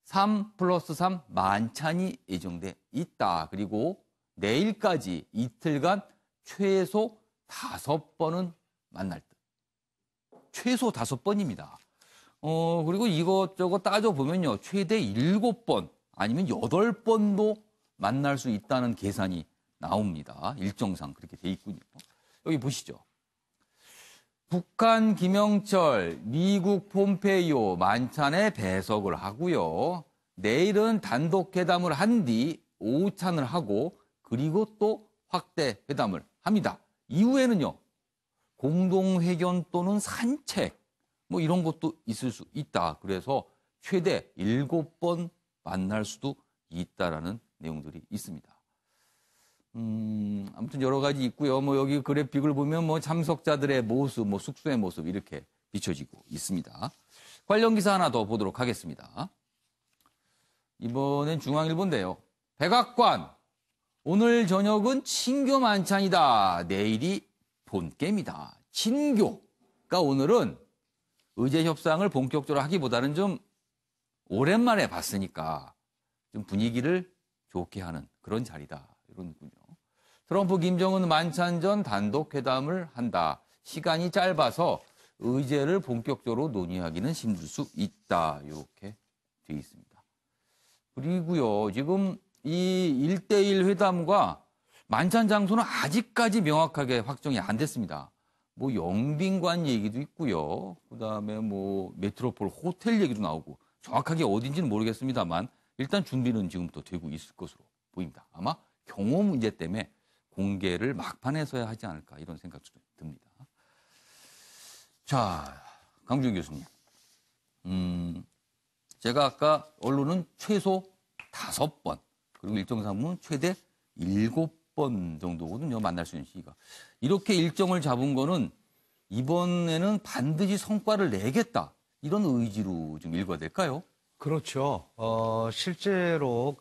3+3 만찬이 예정돼 있다. 그리고 내일까지 이틀간 최소 5번은 만날 듯. 최소 5번입니다. 그리고 이것저것 따져보면요. 최대 7번 아니면 8번도 만날 수 있다는 계산이 나옵니다. 일정상 그렇게 돼 있군요. 여기 보시죠. 북한 김영철, 미국 폼페이오 만찬에 배석을 하고요. 내일은 단독 회담을 한 뒤 오찬을 하고 그리고 또 확대 회담을 합니다. 이후에는요. 공동회견 또는 산책 뭐 이런 것도 있을 수 있다. 그래서 최대 7번 만날 수도 있다라는 내용들이 있습니다. 아무튼 여러 가지 있고요. 뭐 여기 그래픽을 보면 뭐 참석자들의 모습, 뭐 숙소의 모습 이렇게 비춰지고 있습니다. 관련 기사 하나 더 보도록 하겠습니다. 이번엔 중앙일보인데요. 백악관 오늘 저녁은 친교 만찬이다. 내일이 본게임이다. 친교가 오늘은 의제 협상을 본격적으로 하기보다는 좀 오랜만에 봤으니까 좀 분위기를 좋게 하는 그런 자리다. 이런군요. 트럼프 김정은 만찬 전 단독 회담을 한다. 시간이 짧아서 의제를 본격적으로 논의하기는 힘들 수 있다. 이렇게 되어 있습니다. 그리고요. 지금 이 1대1 회담과 만찬 장소는 아직까지 명확하게 확정이 안 됐습니다. 뭐 영빈관 얘기도 있고요. 그다음에 뭐 메트로폴 호텔 얘기도 나오고 정확하게 어딘지는 모르겠습니다만 일단 준비는 지금부터 되고 있을 것으로 보입니다. 아마 경호 문제 때문에 공개를 막판에서야 하지 않을까 이런 생각도 좀 듭니다. 자, 강주영 교수님. 제가 아까 언론은 최소 5번 그리고 일정 상무는 최대 7번 정도거든요. 만날 수 있는 시기가. 이렇게 일정을 잡은 거는 이번에는 반드시 성과를 내겠다. 이런 의지로 좀 읽어야 될까요? 그렇죠. 실제로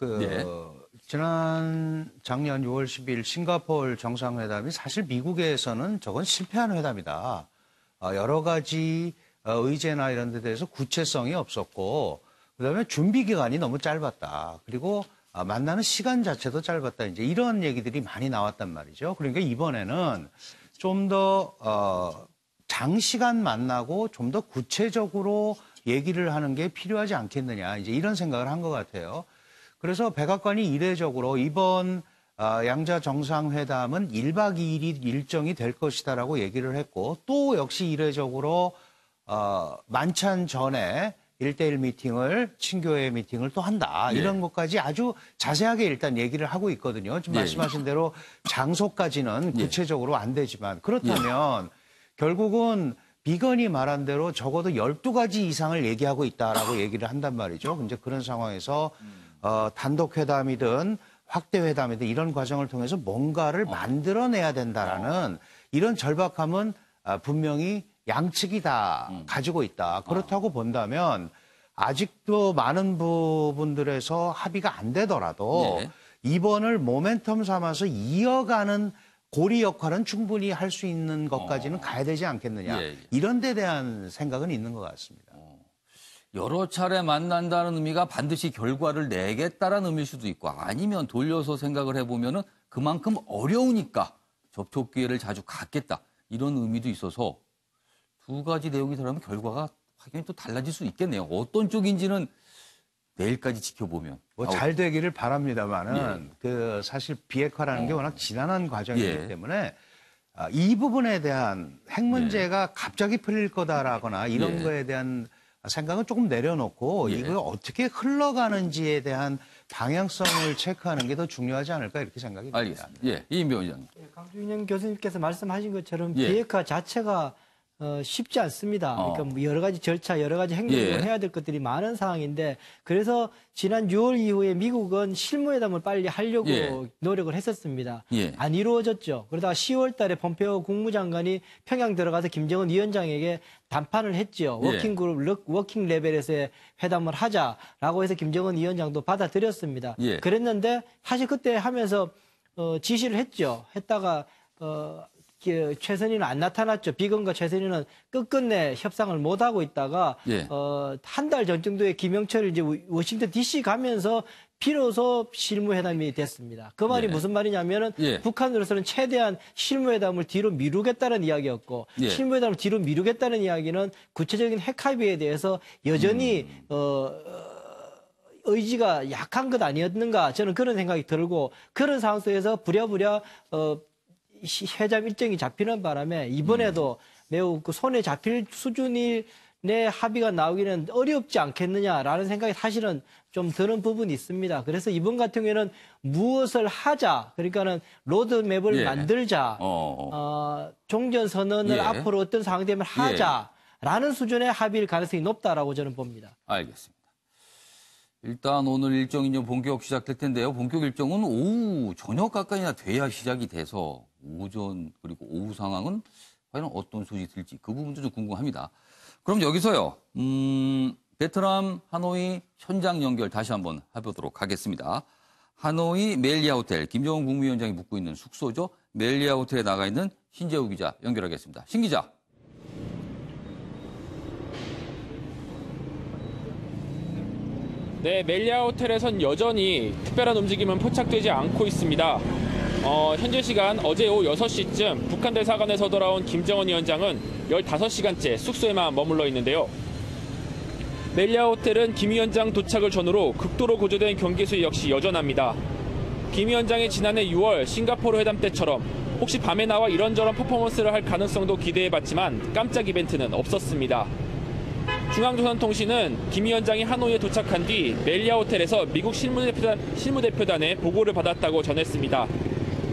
작년 6월 10일 싱가포르 정상회담이 사실 미국에서는 저건 실패한 회담이다. 여러 가지 의제나 이런 데 대해서 구체성이 없었고 그다음에 준비 기간이 너무 짧았다. 그리고 만나는 시간 자체도 짧았다. 이제 이런 얘기들이 많이 나왔단 말이죠. 그러니까 이번에는 좀 더 장시간 만나고 좀 더 구체적으로 얘기를 하는 게 필요하지 않겠느냐, 이제 이런 생각을 한 것 같아요. 그래서 백악관이 이례적으로 이번 양자 정상회담은 1박 2일이 일정이 될 것이다라고 얘기를 했고, 또 역시 이례적으로 만찬 전에 1대1 미팅을, 친교회 미팅을 또 한다. 예. 이런 것까지 아주 자세하게 일단 얘기를 하고 있거든요. 지금 예. 말씀하신 대로 장소까지는 구체적으로 안 되지만, 그렇다면 결국은 비건이 말한 대로 적어도 12가지 이상을 얘기하고 있다라고 얘기를 한단 말이죠. 이제 그런 상황에서 단독 회담이든 확대 회담이든 이런 과정을 통해서 뭔가를 만들어내야 된다라는 이런 절박함은 분명히 양측이 다 가지고 있다. 그렇다고 본다면 아직도 많은 부분들에서 합의가 안 되더라도 예. 이번을 모멘텀 삼아서 이어가는 고리 역할은 충분히 할 수 있는 것까지는 가야 되지 않겠느냐. 예. 이런 데 대한 생각은 있는 것 같습니다. 여러 차례 만난다는 의미가 반드시 결과를 내겠다라는 의미일 수도 있고, 아니면 돌려서 생각을 해보면은 그만큼 어려우니까 접촉 기회를 자주 갖겠다, 이런 의미도 있어서 두 가지 내용이 들어가면 결과가 확연히 또 달라질 수 있겠네요. 어떤 쪽인지는 내일까지 지켜보면. 뭐 잘 되기를 바랍니다만은 예. 그 사실 비핵화라는 게 워낙 지난한 과정이기 예. 때문에 이 부분에 대한 핵 문제가 갑자기 풀릴 거다라거나 이런 예. 거에 대한 생각은 조금 내려놓고 예. 이거 어떻게 흘러가는지에 대한 방향성을 체크하는 게 더 중요하지 않을까, 이렇게 생각이 듭니다. 알겠습니다. 예, 이인배 원장님. 강준영 교수님께서 말씀하신 것처럼 예. 비핵화 자체가 쉽지 않습니다. 그러니까 뭐 여러 가지 절차, 여러 가지 행동을 예. 해야 될 것들이 많은 상황인데, 그래서 지난 6월 이후에 미국은 실무회담을 빨리 하려고 예. 노력을 했었습니다. 예. 안 이루어졌죠. 그러다가 10월 달에 폼페오 국무장관이 평양 들어가서 김정은 위원장에게 담판을 했죠. 예. 워킹 레벨에서의 회담을 하자라고 해서 김정은 위원장도 받아들였습니다. 예. 그랬는데 사실 그때 하면서 지시를 했죠. 했다가 최선희는 안 나타났죠. 비건과 최선희는 끝끝내 협상을 못 하고 있다가 예. 한 달 전 정도에 김영철이 이제 워싱턴 DC 가면서 비로소 실무회담이 됐습니다. 그 말이 예. 무슨 말이냐면은 예. 북한으로서는 최대한 실무회담을 뒤로 미루겠다는 이야기였고, 예. 실무회담을 뒤로 미루겠다는 이야기는 구체적인 핵 합의에 대해서 여전히 의지가 약한 것 아니었는가, 저는 그런 생각이 들고, 그런 상황 속에서 부랴부랴 회담 일정이 잡히는 바람에 이번에도 매우 그 손에 잡힐 수준의 합의가 나오기는 어렵지 않겠느냐라는 생각이 사실은 좀 드는 부분이 있습니다. 그래서 이번 같은 경우에는 무엇을 하자, 그러니까는 로드맵을 예. 만들자, 종전선언을 예. 앞으로 어떤 상황 되면 하자라는 수준의 합의일 가능성이 높다라고 저는 봅니다. 알겠습니다. 일단 오늘 일정이 좀 본격 시작될 텐데요. 본격 일정은 오후 저녁 가까이나 돼야 시작이 돼서 오전 그리고 오후 상황은 과연 어떤 소식이 들지, 그 부분도 좀 궁금합니다. 그럼 여기서요, 베트남 하노이 현장 연결 다시 한번 해보도록 하겠습니다. 하노이 멜리아 호텔, 김정은 국무위원장이 묵고 있는 숙소죠. 멜리아 호텔에 나가 있는 신재우 기자 연결하겠습니다. 신 기자. 네, 멜리아 호텔에선 여전히 특별한 움직임은 포착되지 않고 있습니다. 현재 시간 어제 오후 6시쯤 북한 대사관에서 돌아온 김정은 위원장은 15시간째 숙소에만 머물러 있는데요. 멜리아 호텔은 김 위원장 도착을 전후로 극도로 고조된 경계수위 역시 여전합니다. 김 위원장이 지난해 6월 싱가포르 회담 때처럼 혹시 밤에 나와 이런저런 퍼포먼스를 할 가능성도 기대해봤지만 깜짝 이벤트는 없었습니다. 중앙조선통신은 김 위원장이 하노이에 도착한 뒤 멜리아 호텔에서 미국 실무대표단의 보고를 받았다고 전했습니다.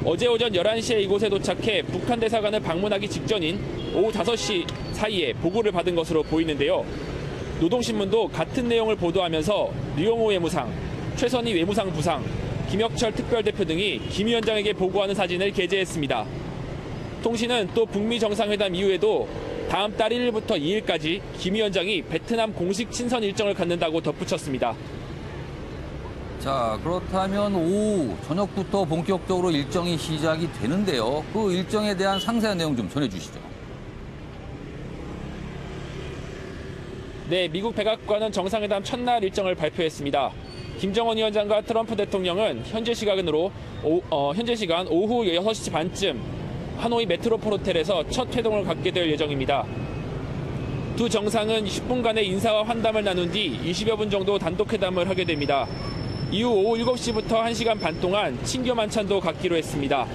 어제 오전 11시에 이곳에 도착해 북한 대사관을 방문하기 직전인 오후 5시 사이에 보고를 받은 것으로 보이는데요. 노동신문도 같은 내용을 보도하면서 류용호 외무상, 최선희 외무상 부상, 김혁철 특별대표 등이 김 위원장에게 보고하는 사진을 게재했습니다. 통신은 또 북미 정상회담 이후에도 다음 달 1일부터 2일까지 김 위원장이 베트남 공식 친선 일정을 갖는다고 덧붙였습니다. 자, 그렇다면 오후 저녁부터 본격적으로 일정이 시작이 되는데요. 그 일정에 대한 상세한 내용 좀 전해주시죠. 네, 미국 백악관은 정상회담 첫날 일정을 발표했습니다. 김정은 위원장과 트럼프 대통령은 현재 시간 오후 6시 반쯤 하노이 메트로폴 호텔에서 첫 회동을 갖게 될 예정입니다. 두 정상은 10분간의 인사와 환담을 나눈 뒤 20여 분 정도 단독 회담을 하게 됩니다. 이후 오후 7시부터 1시간 반 동안 친교 만찬도 갖기로 했습니다.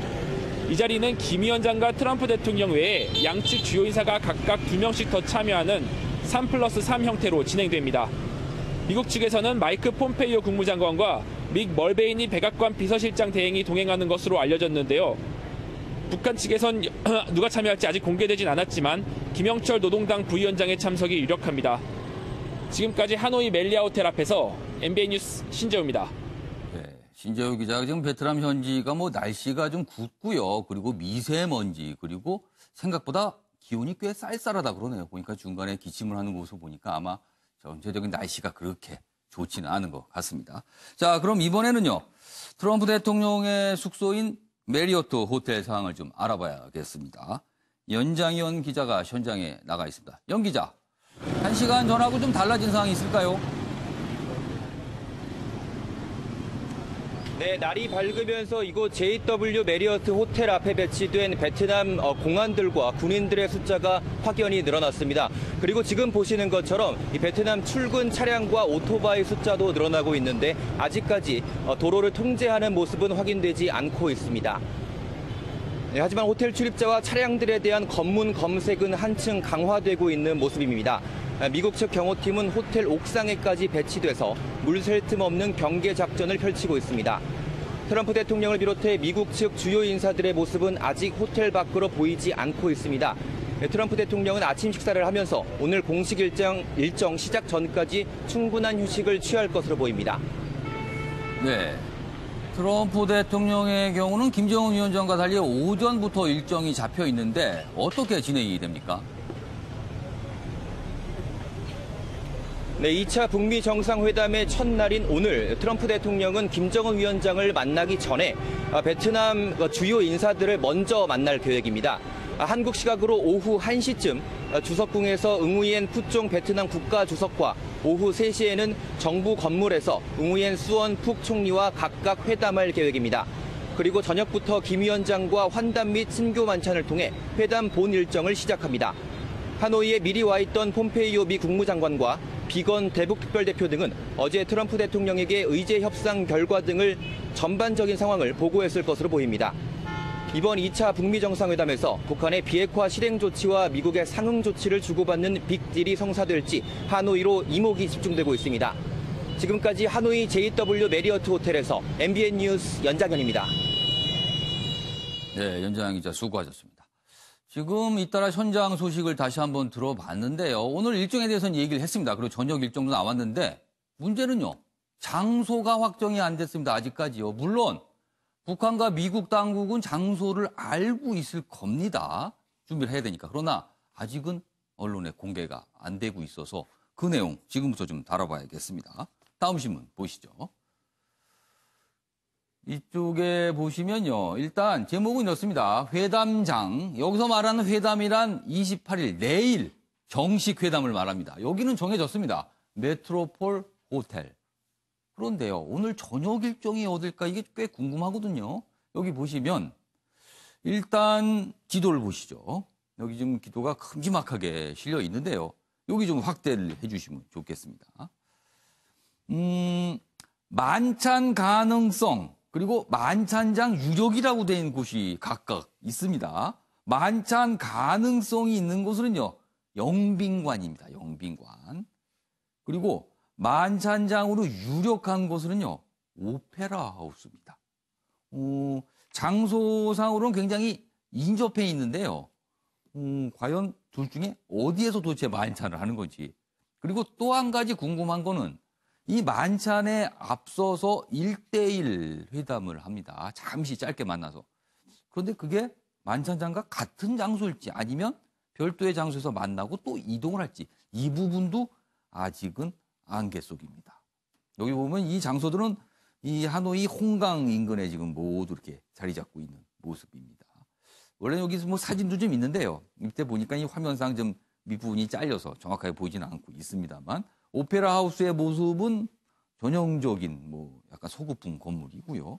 이 자리는 김 위원장과 트럼프 대통령 외에 양측 주요 인사가 각각 2명씩 더 참여하는 3+3 형태로 진행됩니다. 미국 측에서는 마이크 폼페이오 국무장관과 믹 멀베이니 백악관 비서실장 대행이 동행하는 것으로 알려졌는데요. 북한 측에선 누가 참여할지 아직 공개되진 않았지만 김영철 노동당 부위원장의 참석이 유력합니다. 지금까지 하노이 멜리아 호텔 앞에서 MBN 뉴스 신재우입니다. 네, 신재우 기자, 지금 베트남 현지가 뭐 날씨가 좀 굽고요. 그리고 미세먼지, 그리고 생각보다 기온이 꽤 쌀쌀하다 그러네요. 보니까 중간에 기침을 하는 모습 보니까 아마 전체적인 날씨가 그렇게 좋지는 않은 것 같습니다. 자, 그럼 이번에는요. 트럼프 대통령의 숙소인 메리어트 호텔 상황을 좀 알아봐야겠습니다. 연장현 기자가 현장에 나가 있습니다. 연 기자, 1시간 전하고 좀 달라진 상황이 있을까요? 네, 날이 밝으면서 이곳 JW 메리어트 호텔 앞에 배치된 베트남 공안들과 군인들의 숫자가 확연히 늘어났습니다. 그리고 지금 보시는 것처럼 이 베트남 출근 차량과 오토바이 숫자도 늘어나고 있는데 아직까지 도로를 통제하는 모습은 확인되지 않고 있습니다. 네, 하지만 호텔 출입자와 차량들에 대한 검문 검색은 한층 강화되고 있는 모습입니다. 미국 측 경호팀은 호텔 옥상에까지 배치돼서 물 샐 틈 없는 경계 작전을 펼치고 있습니다. 트럼프 대통령을 비롯해 미국 측 주요 인사들의 모습은 아직 호텔 밖으로 보이지 않고 있습니다. 트럼프 대통령은 아침 식사를 하면서 오늘 공식 일정 시작 전까지 충분한 휴식을 취할 것으로 보입니다. 네. 트럼프 대통령의 경우는 김정은 위원장과 달리 오전부터 일정이 잡혀 있는데 어떻게 진행이 됩니까? 네, 2차 북미 정상회담의 첫날인 오늘 트럼프 대통령은 김정은 위원장을 만나기 전에 베트남 주요 인사들을 먼저 만날 계획입니다. 한국 시각으로 오후 1시쯤 주석궁에서 응우옌 푸종 베트남 국가주석과 오후 3시에는 정부 건물에서 응우옌 수언 푹 총리와 각각 회담할 계획입니다. 그리고 저녁부터 김 위원장과 환담 및 친교 만찬을 통해 회담 본 일정을 시작합니다. 하노이에 미리 와 있던 폼페이오 미 국무장관과 비건 대북 특별대표 등은 어제 트럼프 대통령에게 의제 협상 결과 등을 전반적인 상황을 보고했을 것으로 보입니다. 이번 2차 북미 정상회담에서 북한의 비핵화 실행 조치와 미국의 상응 조치를 주고받는 빅딜이 성사될지 하노이로 이목이 집중되고 있습니다. 지금까지 하노이 JW 메리어트 호텔에서 MBN 뉴스 연장현입니다. 네, 연장 기자 수고하셨습니다. 지금 잇따라 현장 소식을 다시 한번 들어봤는데요. 오늘 일정에 대해서는 얘기를 했습니다. 그리고 저녁 일정도 나왔는데 문제는요. 장소가 확정이 안 됐습니다. 아직까지요. 물론 북한과 미국 당국은 장소를 알고 있을 겁니다. 준비를 해야 되니까. 그러나 아직은 언론에 공개가 안 되고 있어서 그 내용 지금부터 좀 다뤄봐야겠습니다. 다음 신문 보시죠. 이쪽에 보시면요. 일단 제목은 이렇습니다. 회담장. 여기서 말하는 회담이란 28일 내일 정식 회담을 말합니다. 여기는 정해졌습니다. 메트로폴 호텔. 그런데요. 오늘 저녁 일정이 어딜까 이게 꽤 궁금하거든요. 여기 보시면 일단 지도를 보시죠. 여기 지금 기도가 큼지막하게 실려 있는데요. 여기 좀 확대를 해주시면 좋겠습니다. 만찬 가능성. 그리고 만찬장 유력이라고 된 곳이 각각 있습니다. 만찬 가능성이 있는 곳은요. 영빈관입니다. 영빈관. 그리고 만찬장으로 유력한 곳은요. 오페라 하우스입니다. 장소상으로는 굉장히 인접해 있는데요. 과연 둘 중에 어디에서 도대체 만찬을 하는 건지. 그리고 또 한 가지 궁금한 거는 이 만찬에 앞서서 1대1 회담을 합니다. 잠시 짧게 만나서. 그런데 그게 만찬장과 같은 장소일지 아니면 별도의 장소에서 만나고 또 이동을 할지 이 부분도 아직은 안개 속입니다. 여기 보면 이 장소들은 이 하노이 홍강 인근에 지금 모두 이렇게 자리 잡고 있는 모습입니다. 원래 여기서 뭐 사진도 좀 있는데요. 이때 보니까 이 화면상 좀 밑부분이 잘려서 정확하게 보이지는 않고 있습니다만 오페라 하우스의 모습은 전형적인 뭐 약간 소고풍 건물이고요.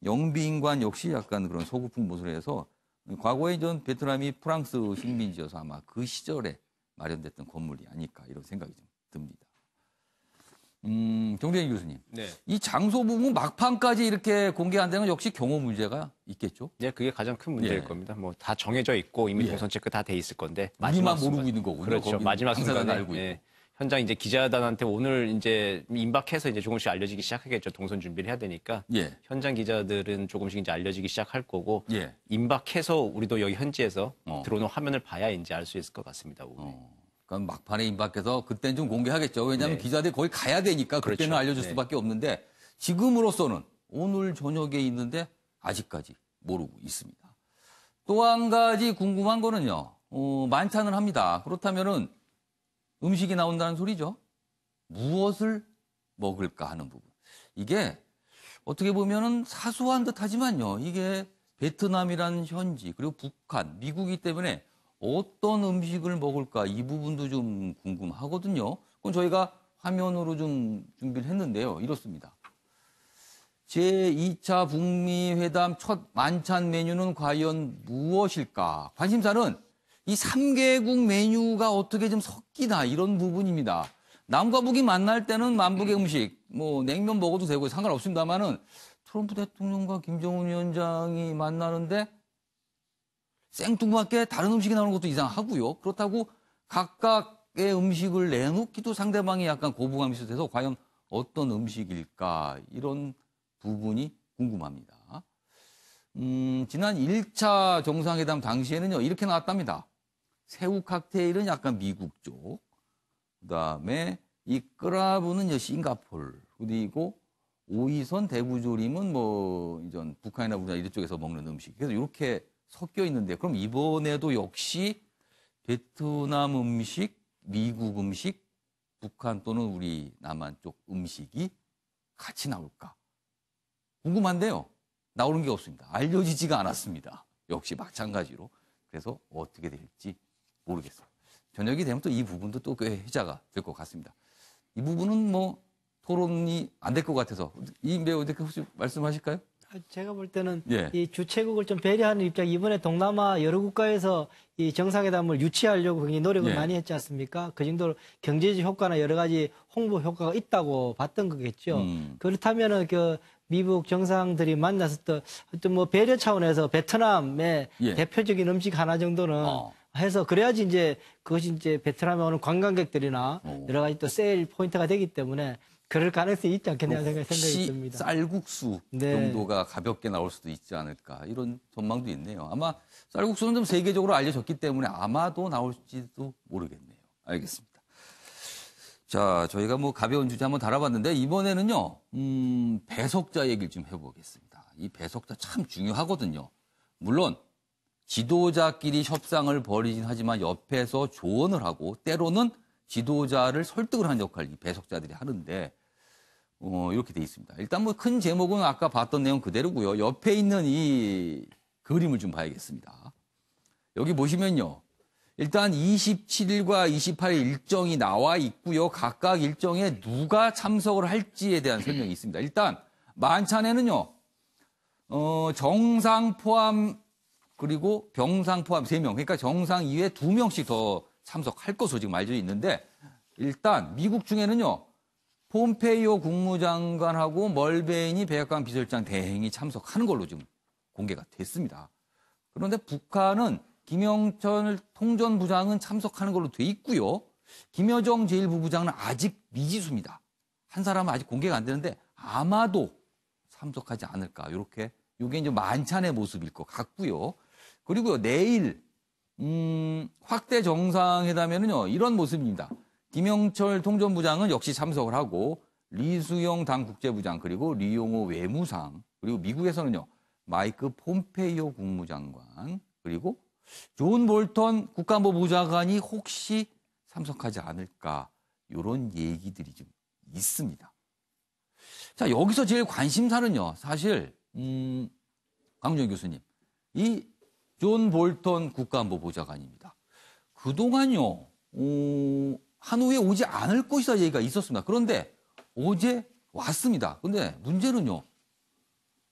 영빈관 역시 약간 그런 소고풍 모습을 해서 과거에 전 베트남이 프랑스 식민지여서 아마 그 시절에 마련됐던 건물이 아닐까 이런 생각이 좀 듭니다. 정대인 교수님, 네. 이 장소 부분 막판까지 이렇게 공개한다는 건 역시 경호 문제가 있겠죠? 네, 그게 가장 큰 문제일 예. 겁니다. 뭐 다 정해져 있고 이미 예. 동선 체크 다 돼 있을 건데 우리만 모르고 있는 거군요. 그렇죠. 마지막 순간에 알고 있고. 예. 현장 이제 기자단한테 오늘 이제 임박해서 이제 조금씩 알려지기 시작하겠죠. 동선 준비를 해야 되니까. 예. 현장 기자들은 조금씩 이제 알려지기 시작할 거고. 예. 임박해서 우리도 여기 현지에서 들어오는 화면을 봐야 이제 알 수 있을 것 같습니다. 그러니까 막판에 임박해서 그때는 좀 공개하겠죠. 왜냐하면 네. 기자들이 거기 가야 되니까 그때는 그렇죠. 알려줄 네. 수밖에 없는데 지금으로서는 오늘 저녁에 있는데 아직까지 모르고 있습니다. 또 한 가지 궁금한 거는요. 만찬을 합니다. 그렇다면은 음식이 나온다는 소리죠. 무엇을 먹을까 하는 부분. 이게 어떻게 보면은 사소한 듯하지만요. 이게 베트남이라는 현지 그리고 북한, 미국이기 때문에 어떤 음식을 먹을까 이 부분도 좀 궁금하거든요. 그럼 저희가 화면으로 좀 준비를 했는데요. 이렇습니다. 제2차 북미 회담 첫 만찬 메뉴는 과연 무엇일까? 관심사는 이 3개국 메뉴가 어떻게 좀 섞이나 이런 부분입니다. 남과 북이 만날 때는 남북의 음식, 뭐 냉면 먹어도 되고 상관없습니다만은 트럼프 대통령과 김정은 위원장이 만나는데 생뚱맞게 다른 음식이 나오는 것도 이상하고요. 그렇다고 각각의 음식을 내놓기도 상대방이 약간 거부감이 있어서 과연 어떤 음식일까 이런 부분이 궁금합니다. 지난 1차 정상회담 당시에는요 이렇게 나왔답니다. 새우 칵테일은 약간 미국 쪽, 그다음에 이 끄라브는 싱가폴, 그리고 오이선 대구조림은 뭐 이전 북한이나 우리나라 이런 쪽에서 먹는 음식. 그래서 이렇게 섞여 있는데 그럼 이번에도 역시 베트남 음식, 미국 음식, 북한 또는 우리 남한 쪽 음식이 같이 나올까? 궁금한데요. 나오는 게 없습니다. 알려지지가 않았습니다. 역시 마찬가지로. 그래서 어떻게 될지 모르겠어요. 저녁이 되면 또 이 부분도 또 꽤 회자가 될 것 같습니다. 이 부분은 뭐 토론이 안 될 것 같아서 이 배우 대표 혹시 말씀하실까요? 제가 볼 때는 예. 이 주최국을 좀 배려하는 입장, 이번에 동남아 여러 국가에서 이 정상회담을 유치하려고 굉장히 노력을 예. 많이 했지 않습니까? 그 정도로 경제적 효과나 여러 가지 홍보 효과가 있다고 봤던 거겠죠. 그렇다면은 그 미국 정상들이 만나서 또 어떤 뭐 배려 차원에서 베트남의 예. 대표적인 음식 하나 정도는 해서 그래야지 이제 그것이 이제 베트남에 오는 관광객들이나 여러 가지 또 세일 포인트가 되기 때문에 그럴 가능성이 있지 않겠냐는 생각이 듭니다. 쌀국수 네. 정도가 가볍게 나올 수도 있지 않을까 이런 전망도 있네요. 아마 쌀국수는 좀 세계적으로 알려졌기 때문에 아마도 나올지도 모르겠네요. 알겠습니다. 자, 저희가 뭐 가벼운 주제 한번 다뤄봤는데 이번에는요 배석자 얘기를 좀 해보겠습니다. 이 배석자 참 중요하거든요. 물론 지도자끼리 협상을 벌이긴 하지만 옆에서 조언을 하고 때로는 지도자를 설득을 하는 역할을 이 배석자들이 하는데 이렇게 돼 있습니다. 일단 뭐 큰 제목은 아까 봤던 내용 그대로고요. 옆에 있는 이 그림을 좀 봐야겠습니다. 여기 보시면요. 일단 27일과 28일 일정이 나와 있고요. 각각 일정에 누가 참석을 할지에 대한 설명이 있습니다. 일단 만찬에는요. 정상 포함 그리고 병상 포함 3명. 그러니까 정상 이외에 2명씩 더 참석할 것으로 지금 알려져 있는데 일단 미국 중에는요. 폼페이오 국무장관하고 멀베인이 백악관 비서실장 대행이 참석하는 걸로 지금 공개가 됐습니다. 그런데 북한은 김영철 통전부장은 참석하는 걸로 돼 있고요. 김여정 제1부부장은 아직 미지수입니다. 한 사람은 아직 공개가 안 되는데 아마도 참석하지 않을까. 이렇게 이게 이제 만찬의 모습일 것 같고요. 그리고요 내일 확대 정상회담에는요 이런 모습입니다. 김영철 통전부장은 역시 참석을 하고 리수영 당 국제부장 그리고 리용호 외무상 그리고 미국에서는요 마이크 폼페이오 국무장관 그리고 존 볼턴 국가안보보좌관이 혹시 참석하지 않을까 이런 얘기들이 좀 있습니다. 자 여기서 제일 관심사는요 사실 강준영 교수님 이 존 볼턴 국가안보보좌관입니다. 그동안요 하노이에 오지 않을 것이다 얘기가 있었습니다. 그런데 어제 왔습니다. 그런데 문제는요.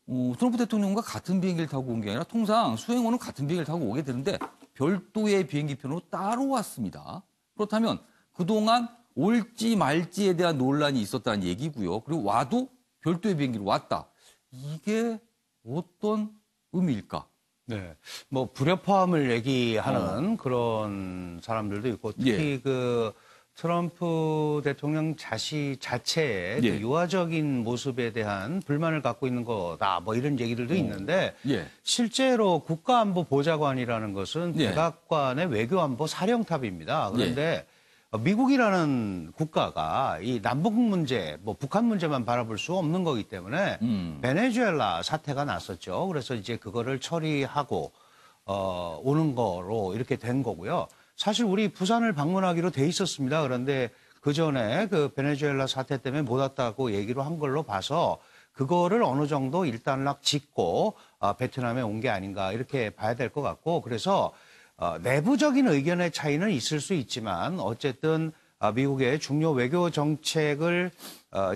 트럼프 대통령과 같은 비행기를 타고 온 게 아니라 통상 수행원은 같은 비행기를 타고 오게 되는데 별도의 비행기편으로 따로 왔습니다. 그렇다면 그동안 올지 말지에 대한 논란이 있었다는 얘기고요. 그리고 와도 별도의 비행기로 왔다. 이게 어떤 의미일까? 네, 뭐 불협화음을 얘기하는 그런 사람들도 있고 특히 그 트럼프 대통령 자체의 그 유화적인 모습에 대한 불만을 갖고 있는 거다. 뭐 이런 얘기들도 있는데 실제로 국가안보보좌관이라는 것은 백악관의 외교안보 사령탑입니다. 그런데 미국이라는 국가가 이 남북 문제, 뭐 북한 문제만 바라볼 수 없는 거기 때문에 베네수엘라 사태가 났었죠. 그래서 이제 그거를 처리하고 오는 거로 이렇게 된 거고요. 사실 우리 부산을 방문하기로 돼 있었습니다. 그런데 그 전에 그 베네수엘라 사태 때문에 못 왔다고 얘기로 한 걸로 봐서 그거를 어느 정도 일단락 짓고 베트남에 온 게 아닌가 이렇게 봐야 될 것 같고 그래서 내부적인 의견의 차이는 있을 수 있지만 어쨌든 미국의 중요 외교 정책을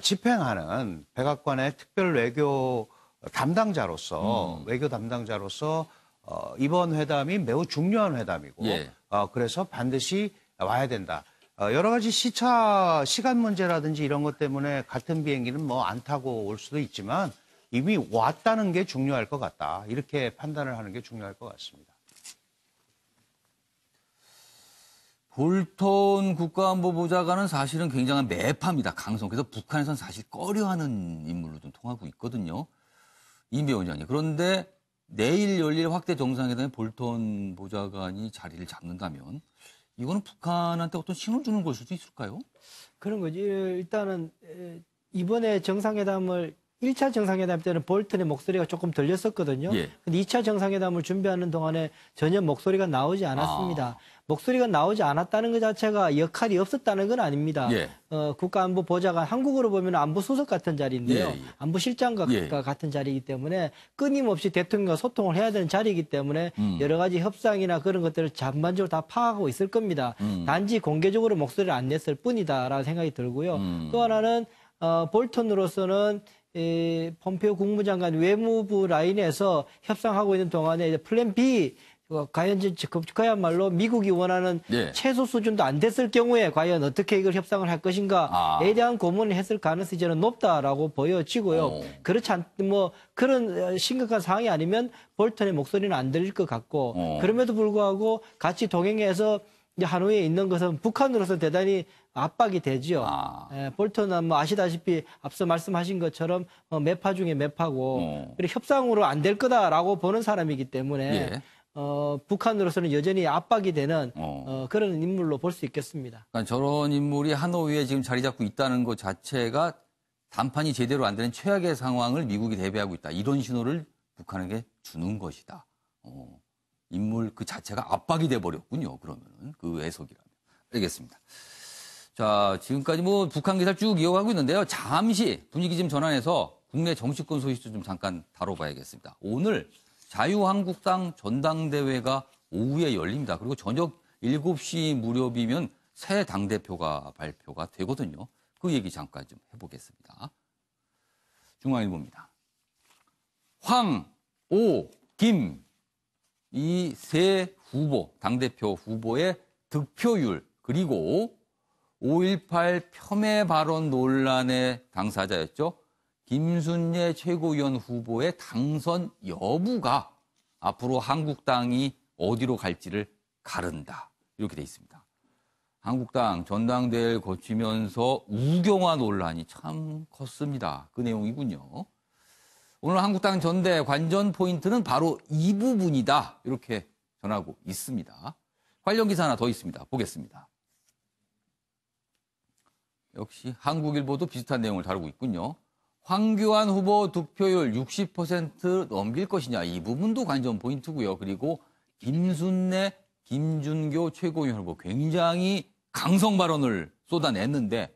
집행하는 백악관의 특별 외교 담당자로서 외교 담당자로서 이번 회담이 매우 중요한 회담이고 그래서 반드시 와야 된다. 여러 가지 시간 문제라든지 이런 것 때문에 같은 비행기는 뭐 안 타고 올 수도 있지만 이미 왔다는 게 중요할 것 같다. 이렇게 판단을 하는 게 중요할 것 같습니다. 볼턴 국가안보보좌관은 사실은 굉장한 매파입니다. 강성. 그래서 북한에서는 사실 꺼려하는 인물로 좀 통하고 있거든요. 이인배 원장님. 그런데 내일 열릴 확대 정상회담에 볼턴 보좌관이 자리를 잡는다면 이거는 북한한테 어떤 신호를 주는 걸 수도 있을까요? 그런 거지. 일단은 이번에 정상회담을 1차 정상회담 때는 볼턴의 목소리가 조금 들렸었거든요. 근데 2차 정상회담을 준비하는 동안에 전혀 목소리가 나오지 않았습니다. 목소리가 나오지 않았다는 것 자체가 역할이 없었다는 건 아닙니다. 국가안보보좌관, 한국으로 보면 안보수석 같은 자리인데요. 안보실장과 같은 자리이기 때문에 끊임없이 대통령과 소통을 해야 되는 자리이기 때문에 여러 가지 협상이나 그런 것들을 전반적으로 다 파악하고 있을 겁니다. 단지 공개적으로 목소리를 안 냈을 뿐이다라는 생각이 들고요. 또 하나는 볼턴으로서는 폼페이오 국무장관 외무부 라인에서 협상하고 있는 동안에 이제 플랜 B 과연 그야말로 미국이 원하는 최소 수준도 안 됐을 경우에 과연 어떻게 이걸 협상을 할 것인가에 대한 고민을 했을 가능성이 저는 높다라고 보여지고요. 그렇지 뭐 그런 심각한 상황이 아니면 볼턴의 목소리는 안 들릴 것 같고 그럼에도 불구하고 같이 동행해서 이제 하노이에 있는 것은 북한으로서 대단히 압박이 되죠. 볼턴은 뭐 아시다시피 앞서 말씀하신 것처럼 매파 중에 매파고 그리고 협상으로 안 될 거다라고 보는 사람이기 때문에 북한으로서는 여전히 압박이 되는 그런 인물로 볼 수 있겠습니다. 그러니까 저런 인물이 하노이에 지금 자리 잡고 있다는 것 자체가談判이 제대로 안 되는 최악의 상황을 미국이 대비하고 있다. 이런 신호를 북한에게 주는 것이다. 인물 그 자체가 압박이 돼버렸군요. 그러면은 그 해석이라면. 알겠습니다. 자, 지금까지 뭐 북한 기사를 쭉 이어가고 있는데요. 잠시 분위기 좀 전환해서 국내 정치권 소식도 좀 잠깐 다뤄봐야겠습니다. 오늘 자유한국당 전당대회가 오후에 열립니다. 그리고 저녁 7시 무렵이면 새 당대표가 발표가 되거든요. 그 얘기 잠깐 좀 해보겠습니다. 중앙일보입니다. 황, 오, 김 이 세 후보, 당대표 후보의 득표율 그리고 5.18 폄훼 발언 논란의 당사자였죠. 김순례 최고위원 후보의 당선 여부가 앞으로 한국당이 어디로 갈지를 가른다. 이렇게 돼 있습니다. 한국당 전당대회를 거치면서 우경화 논란이 참 컸습니다. 그 내용이군요. 오늘 한국당 전대 관전 포인트는 바로 이 부분이다. 이렇게 전하고 있습니다. 관련 기사 하나 더 있습니다. 보겠습니다. 역시 한국일보도 비슷한 내용을 다루고 있군요. 황교안 후보 득표율 60% 넘길 것이냐. 이 부분도 관전 포인트고요. 그리고 김순례, 김준교 최고위원 후보 굉장히 강성 발언을 쏟아냈는데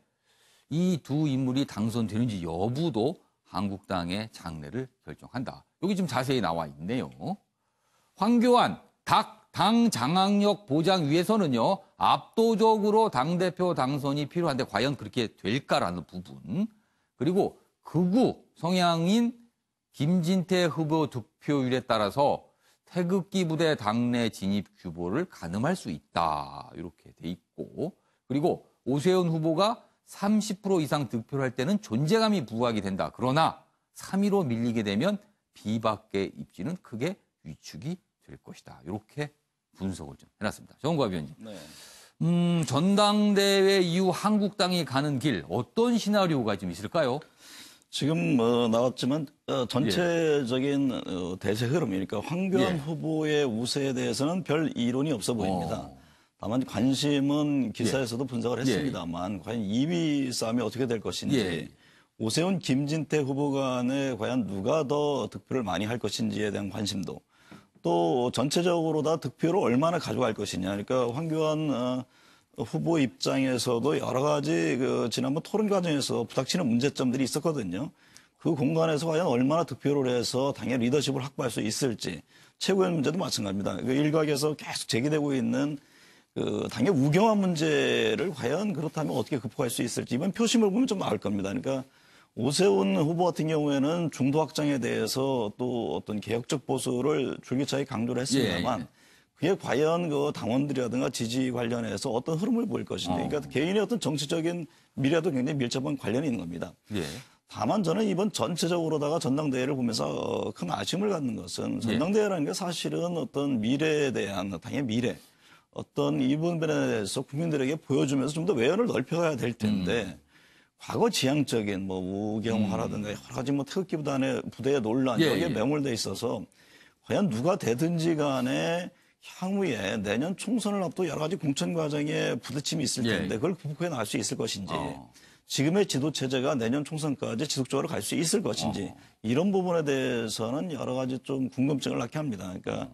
이 두 인물이 당선되는지 여부도 한국당의 장래를 결정한다. 여기 좀 자세히 나와 있네요. 황교안, 당 장악력 보장 위해서는요, 압도적으로 당대표 당선이 필요한데 과연 그렇게 될까라는 부분. 그리고 극우 성향인 김진태 후보 득표율에 따라서 태극기 부대 당내 진입 규모를 가늠할 수 있다. 이렇게 돼 있고, 그리고 오세훈 후보가 30% 이상 득표를 할 때는 존재감이 부각이 된다. 그러나 3위로 밀리게 되면 비박계 입지는 크게 위축이 될 것이다. 이렇게 분석을 좀 해놨습니다. 정은과 위원님. 네. 전당대회 이후 한국당이 가는 길 어떤 시나리오가 좀 있을까요? 지금 나왔지만 전체적인 대세 흐름이니까 황교안 후보의 우세에 대해서는 별 이론이 없어 보입니다. 다만 관심은 기사에서도 분석을 했습니다만 과연 2위 싸움이 어떻게 될 것인지 오세훈, 김진태 후보 간에 과연 누가 더 득표를 많이 할 것인지에 대한 관심도 또 전체적으로 다 득표를 얼마나 가져갈 것이냐. 그러니까 황교안 후보 입장에서도 여러 가지 지난번 토론 과정에서 부닥치는 문제점들이 있었거든요. 그 공간에서 과연 얼마나 득표를 해서 당의 리더십을 확보할 수 있을지. 최고의 문제도 마찬가지입니다. 그 일각에서 계속 제기되고 있는 당의 우경화 문제를 과연 그렇다면 어떻게 극복할 수 있을지 이번 표심을 보면 좀 나을 겁니다. 그러니까 오세훈 후보 같은 경우에는 중도 확장에 대해서 또 어떤 개혁적 보수를 줄기차게 강조를 했습니다만 그게 과연 그 당원들이라든가 지지 관련해서 어떤 흐름을 보일 것인지 그러니까 개인의 어떤 정치적인 미래도 굉장히 밀접한 관련이 있는 겁니다. 다만 저는 이번 전체적으로다가 전당대회를 보면서 큰 아쉬움을 갖는 것은 전당대회라는 게 사실은 어떤 미래에 대한 당의 미래 어떤 이 부분에 대해서 국민들에게 보여주면서 좀 더 외연을 넓혀가야 될 텐데 과거 지향적인 뭐 우경화라든가 여러 가지 뭐 태극기 부대의 논란 여기에 매몰돼 있어서 과연 누가 되든지 간에 향후에 내년 총선을 앞두고 여러 가지 공천 과정에 부딪힘이 있을 텐데 그걸 극복해 나갈 수 있을 것인지 지금의 지도 체제가 내년 총선까지 지속적으로 갈 수 있을 것인지 이런 부분에 대해서는 여러 가지 좀 궁금증을 낳게 합니다. 그러니까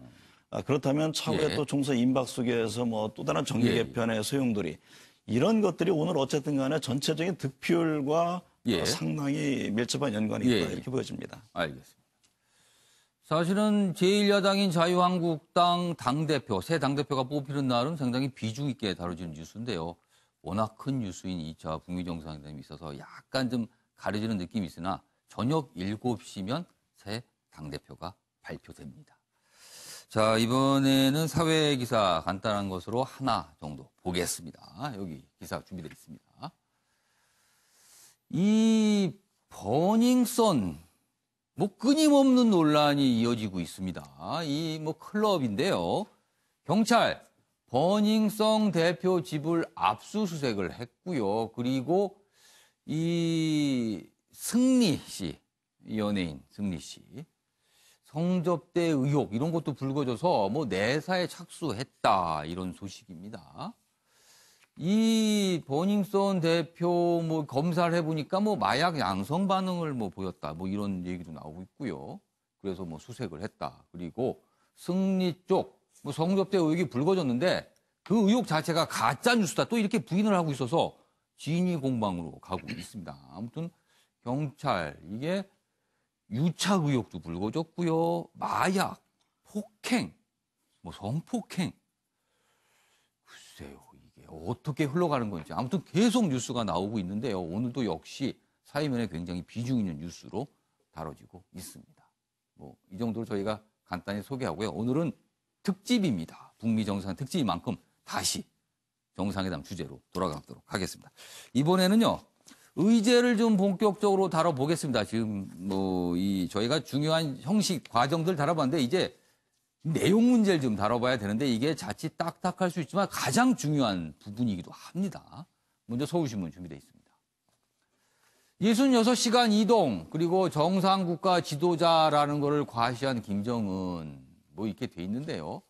그렇다면 차후에 또 총선 임박 속에서 뭐 또 다른 정계 개편의 소용돌이 이런 것들이 오늘 어쨌든 간에 전체적인 득표율과 상당히 밀접한 연관이 있다 이렇게 보여집니다. 알겠습니다. 사실은 제1야당인 자유한국당 당대표, 새 당대표가 뽑히는 날은 상당히 비중 있게 다뤄지는 뉴스인데요. 워낙 큰 뉴스인 2차 북미 정상회담이 있어서 약간 좀 가려지는 느낌이 있으나 저녁 7시면 새 당대표가 발표됩니다. 자, 이번에는 사회 기사 간단한 것으로 하나 정도 보겠습니다. 여기 기사 준비되어 있습니다. 이 버닝썬, 뭐 끊임없는 논란이 이어지고 있습니다. 이 뭐 클럽인데요. 경찰 버닝썬 대표 집을 압수수색을 했고요. 그리고 이 승리 씨, 연예인 승리 씨. 성접대 의혹 이런 것도 불거져서 뭐 내사에 착수했다 이런 소식입니다. 이 버닝썬 대표 뭐 검사를 해보니까 뭐 마약 양성 반응을 뭐 보였다 뭐 이런 얘기도 나오고 있고요. 그래서 뭐 수색을 했다. 그리고 승리 쪽 뭐 성접대 의혹이 불거졌는데 그 의혹 자체가 가짜 뉴스다 또 이렇게 부인을 하고 있어서 진위 공방으로 가고 있습니다. 아무튼 경찰 이게 유착 의혹도 불거졌고요. 마약, 폭행, 뭐 성폭행. 글쎄요, 이게 어떻게 흘러가는 건지. 아무튼 계속 뉴스가 나오고 있는데요. 오늘도 역시 사회면에 굉장히 비중 있는 뉴스로 다뤄지고 있습니다. 뭐 이 정도로 저희가 간단히 소개하고요. 오늘은 특집입니다. 북미 정상회담 특집인 만큼 다시 정상회담 주제로 돌아가도록 하겠습니다. 이번에는요. 의제를 좀 본격적으로 다뤄보겠습니다. 지금 뭐 저희가 중요한 형식 과정들 다뤄봤는데 이제 내용 문제를 좀 다뤄봐야 되는데 이게 자칫 딱딱할 수 있지만 가장 중요한 부분이기도 합니다. 먼저 서울신문 준비되어 있습니다. 66시간 이동 그리고 정상국가 지도자라는 것을 과시한 김정은 뭐 이렇게 돼 있는데요.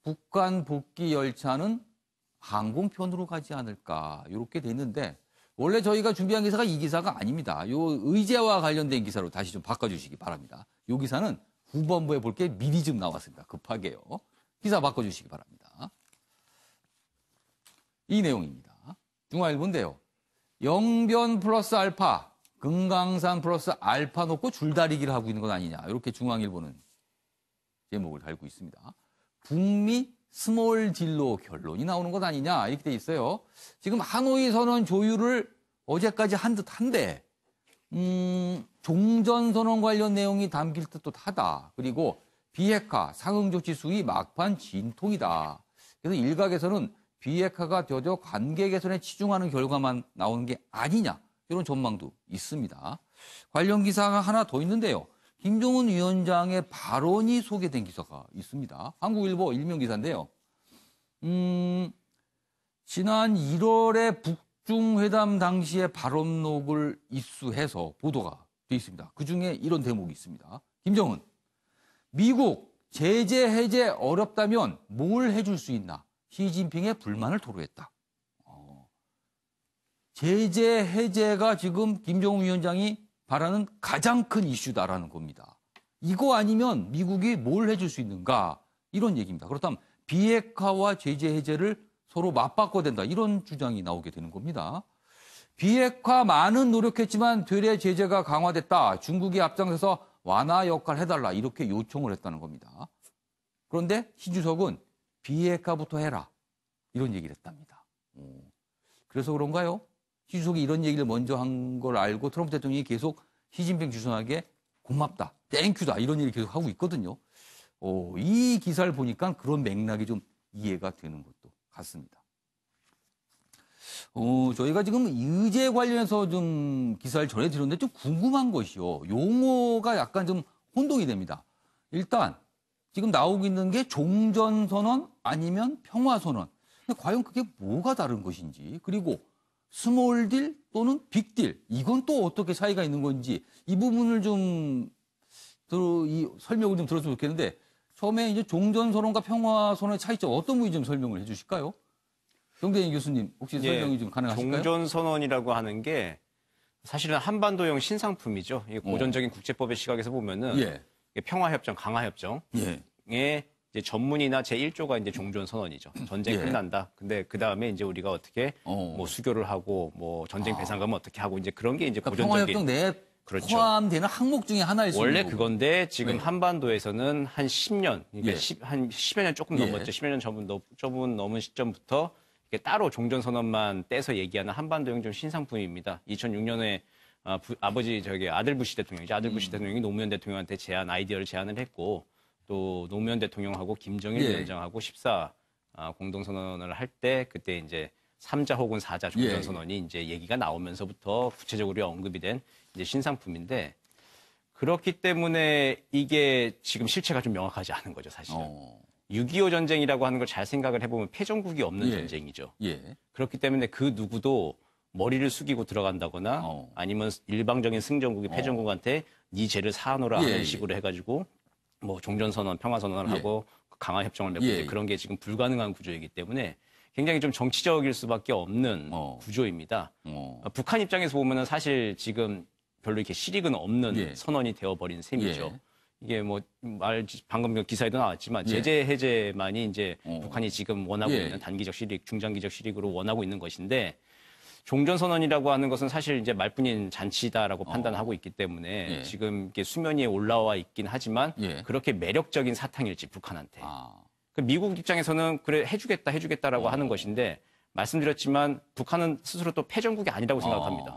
북한 복귀 열차는 항공편으로 가지 않을까 이렇게 돼 있는데 원래 저희가 준비한 기사가 이 기사가 아닙니다. 요 의제와 관련된 기사로 다시 좀 바꿔주시기 바랍니다. 요 기사는 후반부에 볼 게 미리 좀 나왔습니다. 급하게요. 기사 바꿔주시기 바랍니다. 이 내용입니다. 중앙일보인데요. 영변 플러스 알파, 금강산 플러스 알파 놓고 줄다리기를 하고 있는 건 아니냐. 이렇게 중앙일보는 제목을 달고 있습니다. 북미 스몰 딜로 결론이 나오는 것 아니냐 이렇게 돼 있어요. 지금 하노이 선언 조율을 어제까지 한 듯한데 종전선언 관련 내용이 담길 듯도 하다. 그리고 비핵화, 상응조치 수위 막판 진통이다. 그래서 일각에서는 비핵화가 되려 관계 개선에 치중하는 결과만 나오는 게 아니냐, 이런 전망도 있습니다. 관련 기사가 하나 더 있는데요. 김정은 위원장의 발언이 소개된 기사가 있습니다. 한국일보 일면 기사인데요. 지난 1월에 북중회담 당시의 발언록을 입수해서 보도가 돼 있습니다. 그중에 이런 대목이 있습니다. 김정은, 미국 제재 해제 어렵다면 뭘 해줄 수 있나? 시진핑의 불만을 토로했다. 제재 해제가 지금 김정은 위원장이 바라는 가장 큰 이슈다라는 겁니다. 이거 아니면 미국이 뭘 해줄 수 있는가? 이런 얘기입니다. 그렇다면 비핵화와 제재 해제를 서로 맞바꿔야 된다. 이런 주장이 나오게 되는 겁니다. 비핵화 많은 노력했지만 되레 제재가 강화됐다. 중국이 앞장서서 완화 역할을 해달라. 이렇게 요청을 했다는 겁니다. 그런데 시 주석은 비핵화부터 해라. 이런 얘기를 했답니다. 그래서 그런가요? 시 주석이 이런 얘기를 먼저 한 걸 알고 트럼프 대통령이 계속 시진핑 주석에게 고맙다, 땡큐다 이런 얘기를 계속 하고 있거든요. 이 기사를 보니까 그런 맥락이 좀 이해가 되는 것도 같습니다. 저희가 지금 의제 관련해서 좀 기사를 전해드렸는데 좀 궁금한 것이요. 용어가 약간 좀 혼동이 됩니다. 일단 지금 나오고 있는 게 종전선언 아니면 평화선언. 근데 과연 그게 뭐가 다른 것인지, 그리고 스몰 딜 또는 빅 딜, 이건 또 어떻게 차이가 있는 건지 이 부분을 좀 설명을 좀 들었으면 좋겠는데, 처음에 이제 종전선언과 평화선언의 차이점 어떤 분이 좀 설명을 해주실까요? 정대인 교수님 혹시 설명이 좀 가능하실까요? 종전선언이라고 하는 게 사실은 한반도형 신상품이죠. 이게 고전적인 국제법의 시각에서 보면은 이게 평화협정, 강화협정의 이제 전문이나 제1조가 이제 종전선언이죠. 전쟁 끝난다. 근데 그 다음에 이제 우리가 어떻게 뭐 수교를 하고 뭐 전쟁 배상금은 어떻게 하고 이제 그런 게 이제 그러니까 고전적인 평화협정 내에 그렇죠. 포함되는 항목 중에 하나일 수 있는 원래 거고. 그건데 지금 한반도에서는 한 10년, 그러니까 한 10여 년 조금 넘었죠. 10여 년 조금 넘은 시점부터 이게 따로 종전선언만 떼서 얘기하는 한반도형 좀 신상품입니다. 2006년에 아들 부시 대통령이죠. 아들 부시 대통령이 노무현 대통령한테 아이디어를 제안을 했고, 또 노무현 대통령하고 김정일 위원장하고 14 공동선언을 할 때 그때 이제 3자 혹은 4자 종전선언이 이제 얘기가 나오면서부터 구체적으로 언급이 된 이제 신상품인데, 그렇기 때문에 이게 지금 실체가 좀 명확하지 않은 거죠, 사실은. 6.25 전쟁이라고 하는 걸 잘 생각을 해보면 패전국이 없는 전쟁이죠. 그렇기 때문에 그 누구도 머리를 숙이고 들어간다거나 아니면 일방적인 승전국이 패전국한테 네 죄를 사하노라 하는 식으로 해가지고 뭐 종전선언, 평화선언을 하고 강화협정을 맺고 이제 그런 게 지금 불가능한 구조이기 때문에 굉장히 좀 정치적일 수밖에 없는 구조입니다. 북한 입장에서 보면은 사실 지금 별로 이렇게 실익은 없는 선언이 되어버린 셈이죠. 이게 뭐 방금 기사에도 나왔지만 제재 해제만이 이제 북한이 지금 원하고 있는 단기적 실익, 중장기적 실익으로 원하고 있는 것인데, 종전선언이라고 하는 것은 사실 이제 말뿐인 잔치다라고 판단하고 있기 때문에 지금 이게 수면 위에 올라와 있긴 하지만 그렇게 매력적인 사탕일지 북한한테. 미국 입장에서는 그래 해주겠다라고 하는 것인데, 말씀드렸지만 북한은 스스로 또 패전국이 아니라고 생각합니다.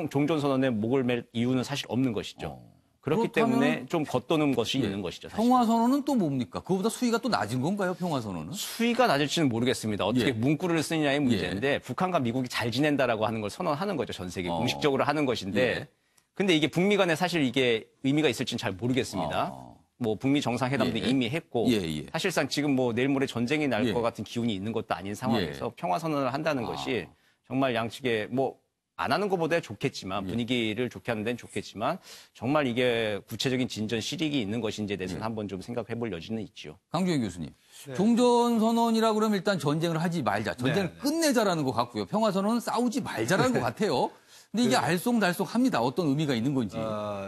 종전선언에 목을 맬 이유는 사실 없는 것이죠. 그렇기 때문에 좀 겉도는 것이 있는 것이죠. 사실. 평화선언은 또 뭡니까? 그거보다 수위가 또 낮은 건가요, 평화선언은? 수위가 낮을지는 모르겠습니다. 어떻게 문구를 쓰느냐의 문제인데, 북한과 미국이 잘 지낸다라고 하는 걸 선언하는 거죠, 전 세계. 공식적으로 하는 것인데, 근데 이게 북미 간에 사실 이게 의미가 있을지는 잘 모르겠습니다. 뭐 북미 정상회담도 이미 했고, 사실상 지금 뭐 내일 모레 전쟁이 날 것 같은 기운이 있는 것도 아닌 상황에서 평화선언을 한다는 것이 정말 양측에 뭐 안 하는 것보다 좋겠지만, 분위기를 좋게 하는 데는 좋겠지만, 정말 이게 구체적인 진전 실익이 있는 것인지에 대해서는 한번 좀 생각해 볼 여지는 있죠. 강주현 교수님. 종전선언이라고 그러면 일단 전쟁을 하지 말자. 전쟁을 끝내자라는 것 같고요. 평화선언은 싸우지 말자라는 것 같아요. 근데 이게 알쏭달쏭합니다. 어떤 의미가 있는 건지.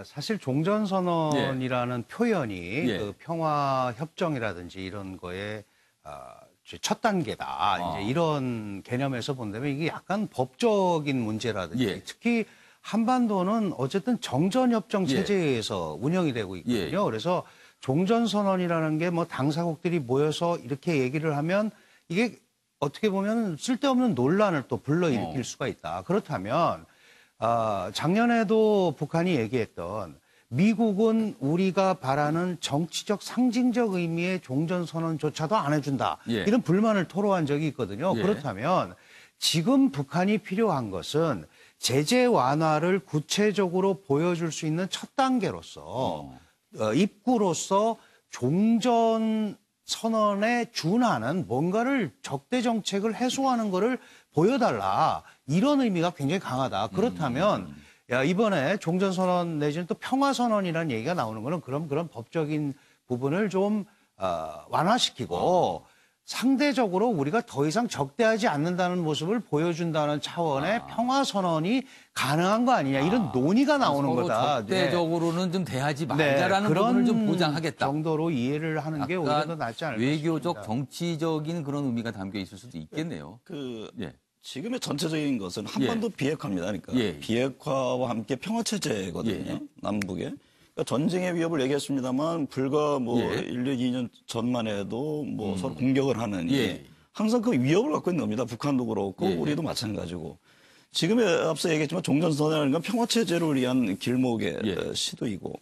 사실 종전선언이라는 표현이 그 평화협정이라든지 이런 거에 첫 단계다. 이제 이런 개념에서 본다면 이게 약간 법적인 문제라든지 특히 한반도는 어쨌든 정전협정 체제에서 운영이 되고 있거든요. 그래서 종전선언이라는 게 뭐 당사국들이 모여서 이렇게 얘기를 하면 이게 어떻게 보면 쓸데없는 논란을 또 불러일으킬 수가 있다. 그렇다면 작년에도 북한이 얘기했던 미국은 우리가 바라는 정치적 상징적 의미의 종전선언조차도 안 해준다. 예. 이런 불만을 토로한 적이 있거든요. 예. 그렇다면 지금 북한이 필요한 것은 제재 완화를 구체적으로 보여줄 수 있는 첫 단계로서 입구로서 종전 선언에 준하는 뭔가를 적대 정책을 해소하는 거를 보여달라. 이런 의미가 굉장히 강하다. 그렇다면 야, 이번에 종전선언 내지는 또 평화선언이라는 얘기가 나오는 거는 그런 법적인 부분을 좀 완화시키고 상대적으로 우리가 더 이상 적대하지 않는다는 모습을 보여준다는 차원의 평화선언이 가능한 거 아니냐. 이런 논의가 나오는 서로 거다. 적대적으로는 좀 대하지 말자라는 그런 부분을 좀 보장하겠다. 정도로 이해를 하는 게 오히려 더 낫지 않을까 외교적 싶습니다. 정치적인 그런 의미가 담겨 있을 수도 있겠네요. 예. 지금의 전체적인 것은 한반도 비핵화입니다. 그러니까 비핵화와 함께 평화체제거든요. 남북에. 그러니까 전쟁의 위협을 얘기했습니다만 불과 1년, 2년 전만 해도 서로 공격을 하는 항상 그 위협을 갖고 있는 겁니다. 북한도 그렇고 우리도 마찬가지고. 지금에 앞서 얘기했지만 종전선언이라는 건 평화체제를 위한 길목의 시도이고.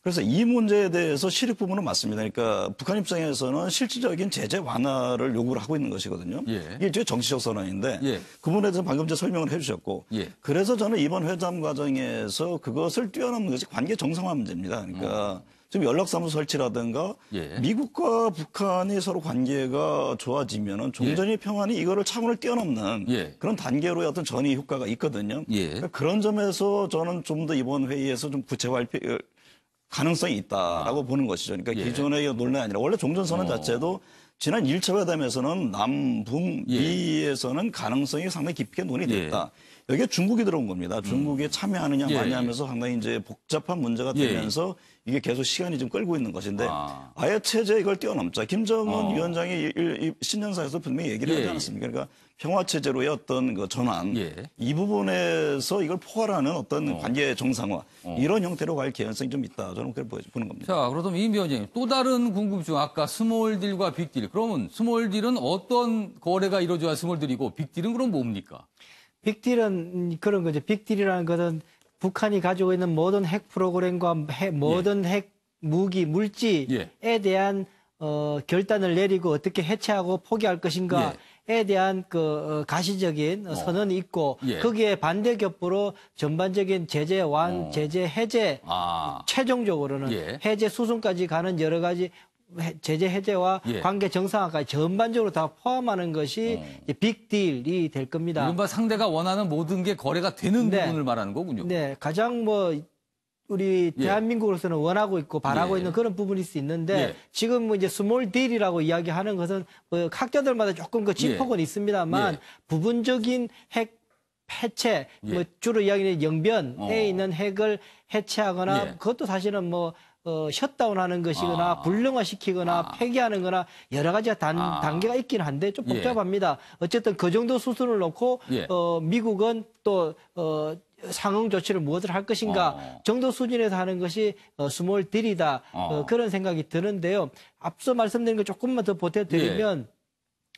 그래서 이 문제에 대해서 실익 부분은 맞습니다. 그러니까 북한 입장에서는 실질적인 제재 완화를 요구를 하고 있는 것이거든요. 이게 일종의 정치적 선언인데 그 부분에 대해서 방금 전에 설명을 해 주셨고 그래서 저는 이번 회담 과정에서 그것을 뛰어넘는 것이 관계 정상화 문제입니다. 그러니까 지금 연락사무소 설치라든가 미국과 북한이 서로 관계가 좋아지면은 종전의 평안이 이거를 차원을 뛰어넘는 그런 단계로의 어떤 전이 효과가 있거든요. 그러니까 그런 점에서 저는 좀 더 이번 회의에서 좀 구체화할 가능성이 있다라고 보는 것이죠. 그러니까 기존의 논란이 아니라 원래 종전선언 자체도 지난 1차 회담에서는 남북미에서는 가능성이 상당히 깊게 논의됐다. 여기에 중국이 들어온 겁니다. 중국이 참여하느냐 마냐하면서 상당히 이제 복잡한 문제가 되면서 이게 계속 시간이 좀 끌고 있는 것인데 아예 체제에 이걸 뛰어넘자. 김정은 위원장이 신년사에서 분명히 얘기를 하지 않았습니까? 그러니까 평화체제로의 어떤 그 전환 이 부분에서 이걸 포괄하는 어떤 관계 정상화 이런 형태로 갈 개연성이 좀 있다. 저는 그렇게 보는 겁니다. 자, 그렇다면 임 위원장님 또 다른 궁금증 아까 스몰 딜과 빅 딜. 그러면 스몰 딜은 어떤 거래가 이루어져야 스몰 딜이고 빅 딜은 그럼 뭡니까? 빅딜은 그런 거죠. 빅딜이라는 것은 북한이 가지고 있는 모든 핵 프로그램과 모든 핵 무기, 물지에 대한 결단을 내리고 어떻게 해체하고 포기할 것인가에 대한 그 가시적인 선언이 있고 거기에 반대격부로 전반적인 제재 완, 제재 해제, 최종적으로는 해제 수순까지 가는 여러 가지 제재 해제와 관계 정상화까지 전반적으로 다 포함하는 것이 빅딜이 될 겁니다. 이른바 상대가 원하는 모든 게 거래가 되는 부분을 말하는 거군요. 네, 가장 우리 대한민국으로서는 원하고 있고 바라고 있는 그런 부분일 수 있는데 지금 이제 스몰 딜이라고 이야기하는 것은 학자들마다 조금 그 진폭은 있습니다만 부분적인 핵 해체, 주로 이야기는 영변에 있는 핵을 해체하거나 그것도 사실은 셧다운하는 것이거나 불능화시키거나 폐기하는 거나 여러 가지 단계가 있긴 한데 좀 복잡합니다. 어쨌든 그 정도 수순을 놓고 미국은 또 상응 조치를 무엇을 할 것인가 정도 수준에서 하는 것이 스몰 딜이다. 그런 생각이 드는데요. 앞서 말씀드린 거 조금만 더 보태드리면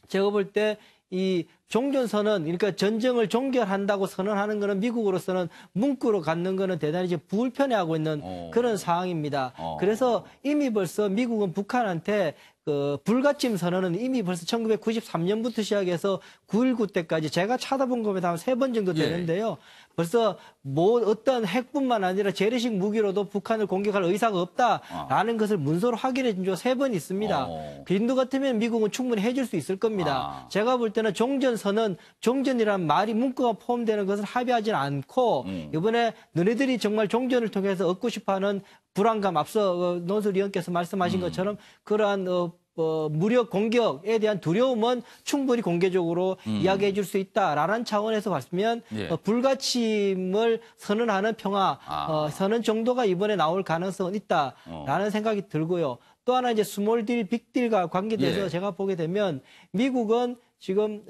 제가 볼 때 이 종전선언, 그러니까 전쟁을 종결한다고 선언하는 것은 미국으로서는 문구로 갖는 것은 대단히 지금 불편해하고 있는 그런 상황입니다. 그래서 이미 벌써 미국은 북한한테 그 불가침 선언은 이미 벌써 1993년부터 시작해서 9.19 때까지 제가 찾아본 것에 한 3번 정도 되는데요. 벌써 어떤 핵뿐만 아니라 재래식 무기로도 북한을 공격할 의사가 없다라는 것을 문서로 확인해 준 적 3번 있습니다. 빈도 같으면 미국은 충분히 해줄 수 있을 겁니다. 제가 볼 때는 종전선언, 종전이라는 말이 문구가 포함되는 것을 합의하지는 않고 이번에 너네들이 정말 종전을 통해서 얻고 싶어하는 불안감, 앞서 논술 위원께서 말씀하신 것처럼 그러한 무력 공격에 대한 두려움은 충분히 공개적으로 이야기해 줄 수 있다라는 차원에서 봤으면 불가침을 선언하는 평화 선언 정도가 이번에 나올 가능성은 있다라는 생각이 들고요. 또 하나 이제 스몰 딜, 빅 딜과 관계돼서 제가 보게 되면 미국은 지금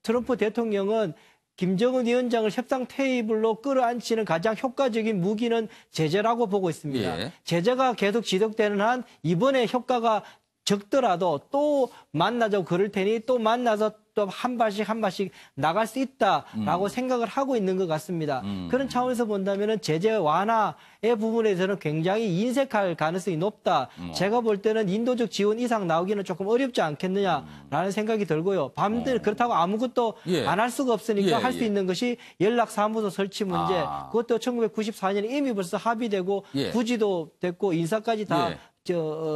트럼프 대통령은 김정은 위원장을 협상 테이블로 끌어안치는 가장 효과적인 무기는 제재라고 보고 있습니다. 제재가 계속 지속되는 한 이번에 효과가 적더라도 또 만나자고 그럴 테니 또 만나서 또 한 발씩 나갈 수 있다라고 생각을 하고 있는 것 같습니다. 그런 차원에서 본다면은 제재 완화의 부분에서는 굉장히 인색할 가능성이 높다. 제가 볼 때는 인도적 지원 이상 나오기는 조금 어렵지 않겠느냐라는 생각이 들고요. 그렇다고 아무것도 안 할 수가 없으니까 할 수 있는 것이 연락사무소 설치 문제. 그것도 1994년에 이미 벌써 합의되고 부지도 됐고 인사까지 다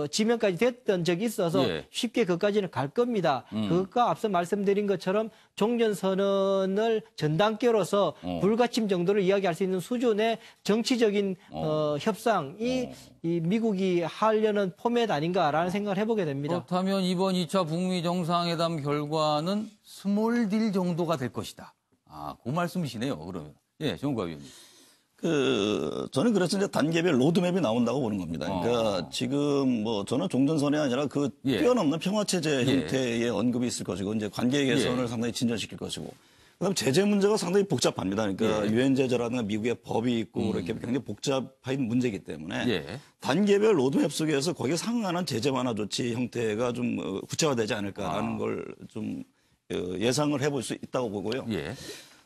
지명까지 됐던 적이 있어서 쉽게 그것까지는 갈 겁니다. 그것과 앞서 말씀드린 것처럼 종전선언을 전단계로서 불가침 정도를 이야기할 수 있는 수준의 정치적인 협상이 이 미국이 하려는 포맷 아닌가라는 생각을 해보게 됩니다. 그렇다면 이번 2차 북미 정상회담 결과는 스몰 딜 정도가 될 것이다. 그 말씀이시네요. 그러면. 정우가 위원님. 저는 그래서 이제 단계별 로드맵이 나온다고 보는 겁니다. 그러니까 지금 저는 종전선이 아니라 뛰어넘는 평화체제 형태의 언급이 있을 것이고, 이제 관계 개선을 상당히 진전시킬 것이고, 그다음 제재 문제가 상당히 복잡합니다. 그러니까 유엔 제재라든가 미국의 법이 있고 이렇게 굉장히 복잡한 문제이기 때문에 단계별 로드맵 속에서 거기에 상응하는 제재 완화 조치 형태가 좀 구체화되지 않을까라는 걸 좀 예상을 해볼 수 있다고 보고요.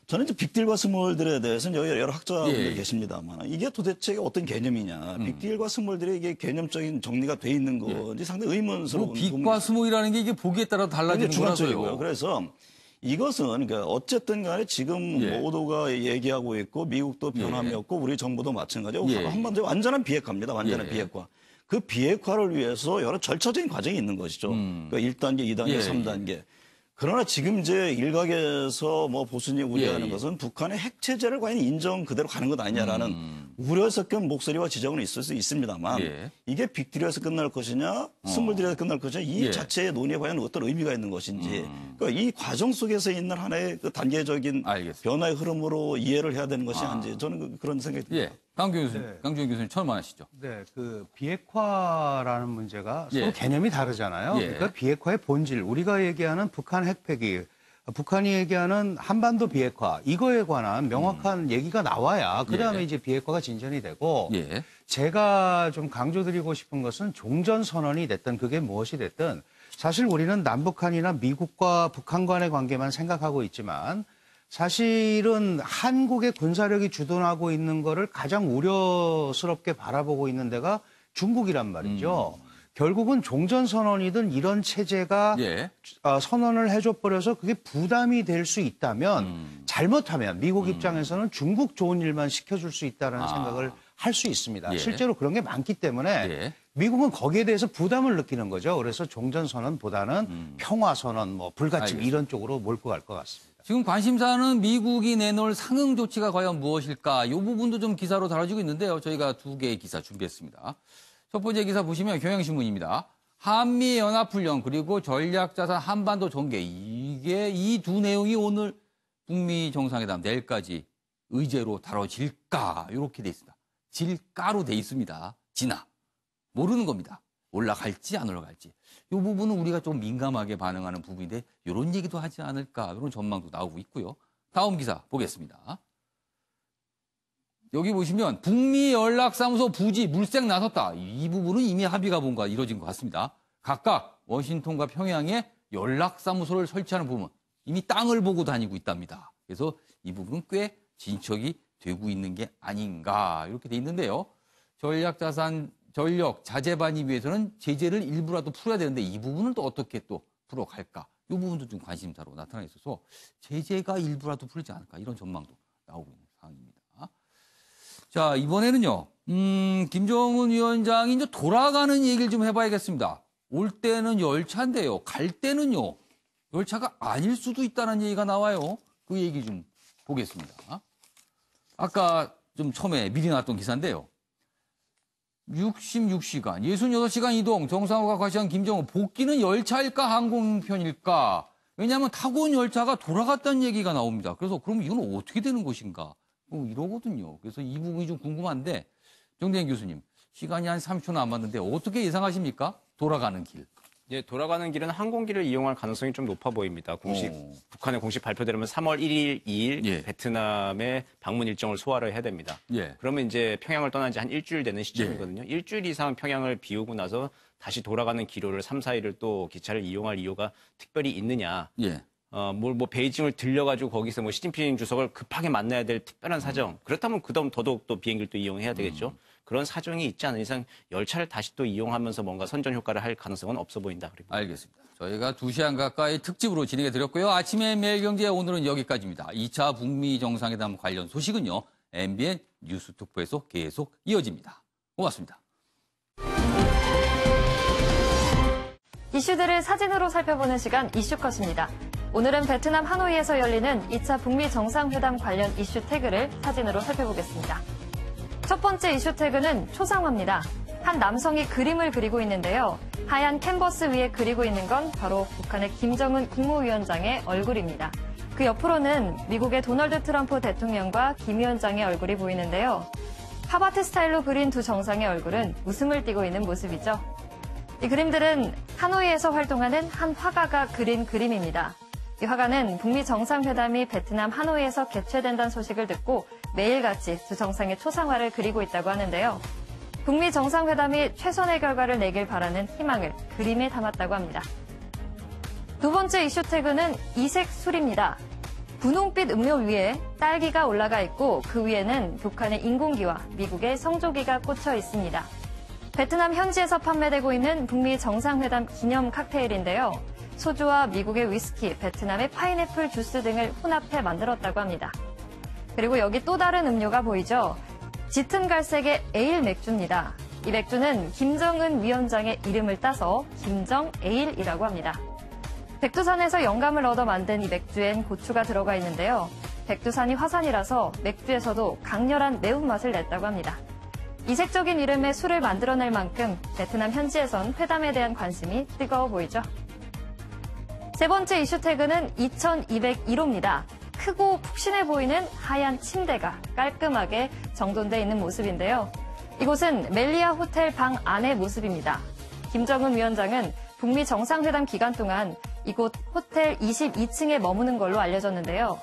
저는 이제 빅딜과 스몰딜에 대해서는 여러 학자분들 계십니다만 이게 도대체 어떤 개념이냐. 빅딜과 스몰딜의 이게 개념적인 정리가 돼 있는 건지 상당히 의문스러운. 빅과 스몰이라는 게 이게 보기에 따라 달라지는 거라서요. 그래서 이것은 그러니까 어쨌든 간에 지금 모두가 얘기하고 있고 미국도 변함이 없고 우리 정부도 마찬가지고 한반도의 완전한 비핵화입니다. 완전한 비핵화. 그 비핵화를 위해서 여러 절차적인 과정이 있는 것이죠. 그러니까 1단계, 2단계, 3단계. 그러나 지금 이제 일각에서 보수진이 우려하는 것은 북한의 핵체제를 과연 인정 그대로 가는 것 아니냐라는 우려 섞인 목소리와 지적은 있을 수 있습니다만 이게 빅딜에서 끝날 것이냐 스몰딜에서 끝날 것이냐 이 자체의 논의에 과연 어떤 의미가 있는 것인지 그러니까 이 과정 속에서 있는 하나의 그 단계적인 변화의 흐름으로 이해를 해야 되는 것이 아닌지 저는 그런 생각이 듭니다. 강주현 교수님 처음 하시죠. 네, 그 비핵화라는 문제가 서로 개념이 다르잖아요. 그러니까 비핵화의 본질, 우리가 얘기하는 북한 핵폐기, 북한이 얘기하는 한반도 비핵화, 이거에 관한 명확한 얘기가 나와야 그다음에 이제 비핵화가 진전이 되고 제가 좀 강조드리고 싶은 것은 종전선언이 됐든 그게 무엇이 됐든 사실 우리는 남북한이나 미국과 북한 간의 관계만 생각하고 있지만 사실은 한국의 군사력이 주둔하고 있는 거를 가장 우려스럽게 바라보고 있는 데가 중국이란 말이죠. 결국은 종전선언이든 이런 체제가 선언을 해줘버려서 그게 부담이 될 수 있다면 잘못하면 미국 입장에서는 중국 좋은 일만 시켜줄 수 있다는 생각을 할 수 있습니다. 실제로 그런 게 많기 때문에 미국은 거기에 대해서 부담을 느끼는 거죠. 그래서 종전선언보다는 평화선언, 불가침 이런 쪽으로 몰고 갈 것 같습니다. 지금 관심사는 미국이 내놓을 상응 조치가 과연 무엇일까? 이 부분도 좀 기사로 다뤄지고 있는데요. 저희가 두 개의 기사 준비했습니다. 첫 번째 기사 보시면 경향신문입니다. 한미연합훈련 그리고 전략자산 한반도 전개. 이게 이 두 내용이 오늘 북미 정상회담 내일까지 의제로 다뤄질까? 이렇게 돼 있습니다. 질까로 돼 있습니다. 지나. 모르는 겁니다. 올라갈지 안 올라갈지. 이 부분은 우리가 좀 민감하게 반응하는 부분인데 이런 얘기도 하지 않을까 이런 전망도 나오고 있고요. 다음 기사 보겠습니다. 여기 보시면 북미 연락사무소 부지 물색 나섰다. 이 부분은 이미 합의가 뭔가 이루어진 것 같습니다. 각각 워싱턴과 평양에 연락사무소를 설치하는 부분 이미 땅을 보고 다니고 있답니다. 그래서 이 부분은 꽤 진척이 되고 있는 게 아닌가 이렇게 돼 있는데요. 전력 자재 반입 위해서는 제재를 일부라도 풀어야 되는데 이 부분은 또 어떻게 또 풀어갈까? 이 부분도 좀 관심사로 나타나 있어서 제재가 일부라도 풀지 않을까 이런 전망도 나오고 있는 상황입니다. 자, 이번에는요. 김정은 위원장이 이제 돌아가는 얘기를 좀 해봐야겠습니다. 올 때는 열차인데요. 갈 때는요. 열차가 아닐 수도 있다는 얘기가 나와요. 그 얘기 좀 보겠습니다. 아까 좀 처음에 미리 나왔던 기사인데요. 66시간, 66시간 이동, 정상화가 과시한 김정은 복귀는 열차일까 항공편일까? 왜냐하면 타고 온 열차가 돌아갔다는 얘기가 나옵니다. 그래서 그럼 이건 어떻게 되는 것인가? 이러거든요. 그래서 이 부분이 좀 궁금한데 정대현 교수님, 시간이 한 30초 남았는데 어떻게 예상하십니까? 돌아가는 길. 예, 돌아가는 길은 항공기를 이용할 가능성이 좀 높아 보입니다. 북한의 공식 발표대로면 3월 1일, 2일 베트남의 방문 일정을 소화를 해야 됩니다. 그러면 이제 평양을 떠난 지 한 일주일 되는 시점이거든요. 일주일 이상 평양을 비우고 나서 다시 돌아가는 기로를 3, 4일을 또 기차를 이용할 이유가 특별히 있느냐. 예. 뭐 베이징을 들려가지고 거기서 뭐 시진핑 주석을 급하게 만나야 될 특별한 사정. 그렇다면 그다음 더더욱 또 비행기를 또 이용해야 되겠죠. 그런 사정이 있지 않은 이상 열차를 다시 또 이용하면서 뭔가 선전 효과를 할 가능성은 없어 보인다. 알겠습니다. 저희가 2시간 가까이 특집으로 진행해 드렸고요. 아침에 매일경제 오늘은 여기까지입니다. 2차 북미 정상회담 관련 소식은요. MBN 뉴스톡에서 계속 이어집니다. 고맙습니다. 이슈들을 사진으로 살펴보는 시간 이슈컷입니다. 오늘은 베트남 하노이에서 열리는 2차 북미 정상회담 관련 이슈 태그를 사진으로 살펴보겠습니다. 첫 번째 이슈 태그는 초상화입니다. 한 남성이 그림을 그리고 있는데요. 하얀 캔버스 위에 그리고 있는 건 바로 북한의 김정은 국무위원장의 얼굴입니다. 그 옆으로는 미국의 도널드 트럼프 대통령과 김 위원장의 얼굴이 보이는데요. 팝아트 스타일로 그린 두 정상의 얼굴은 웃음을 띠고 있는 모습이죠. 이 그림들은 하노이에서 활동하는 한 화가가 그린 그림입니다. 이 화가는 북미 정상회담이 베트남 하노이에서 개최된다는 소식을 듣고 매일같이 두 정상의 초상화를 그리고 있다고 하는데요. 북미 정상회담이 최선의 결과를 내길 바라는 희망을 그림에 담았다고 합니다. 두 번째 이슈 태그는 이색 술입니다. 분홍빛 음료 위에 딸기가 올라가 있고 그 위에는 북한의 인공기와 미국의 성조기가 꽂혀 있습니다. 베트남 현지에서 판매되고 있는 북미 정상회담 기념 칵테일인데요. 소주와 미국의 위스키, 베트남의 파인애플 주스 등을 혼합해 만들었다고 합니다. 그리고 여기 또 다른 음료가 보이죠? 짙은 갈색의 에일 맥주입니다. 이 맥주는 김정은 위원장의 이름을 따서 김정에일이라고 합니다. 백두산에서 영감을 얻어 만든 이 맥주엔 고추가 들어가 있는데요. 백두산이 화산이라서 맥주에서도 강렬한 매운맛을 냈다고 합니다. 이색적인 이름의 술을 만들어낼 만큼 베트남 현지에선 회담에 대한 관심이 뜨거워 보이죠. 세 번째 이슈 태그는 2201호입니다. 크고 푹신해 보이는 하얀 침대가 깔끔하게 정돈돼 있는 모습인데요. 이곳은 멜리아 호텔 방 안의 모습입니다. 김정은 위원장은 북미 정상회담 기간 동안 이곳 호텔 22층에 머무는 걸로 알려졌는데요.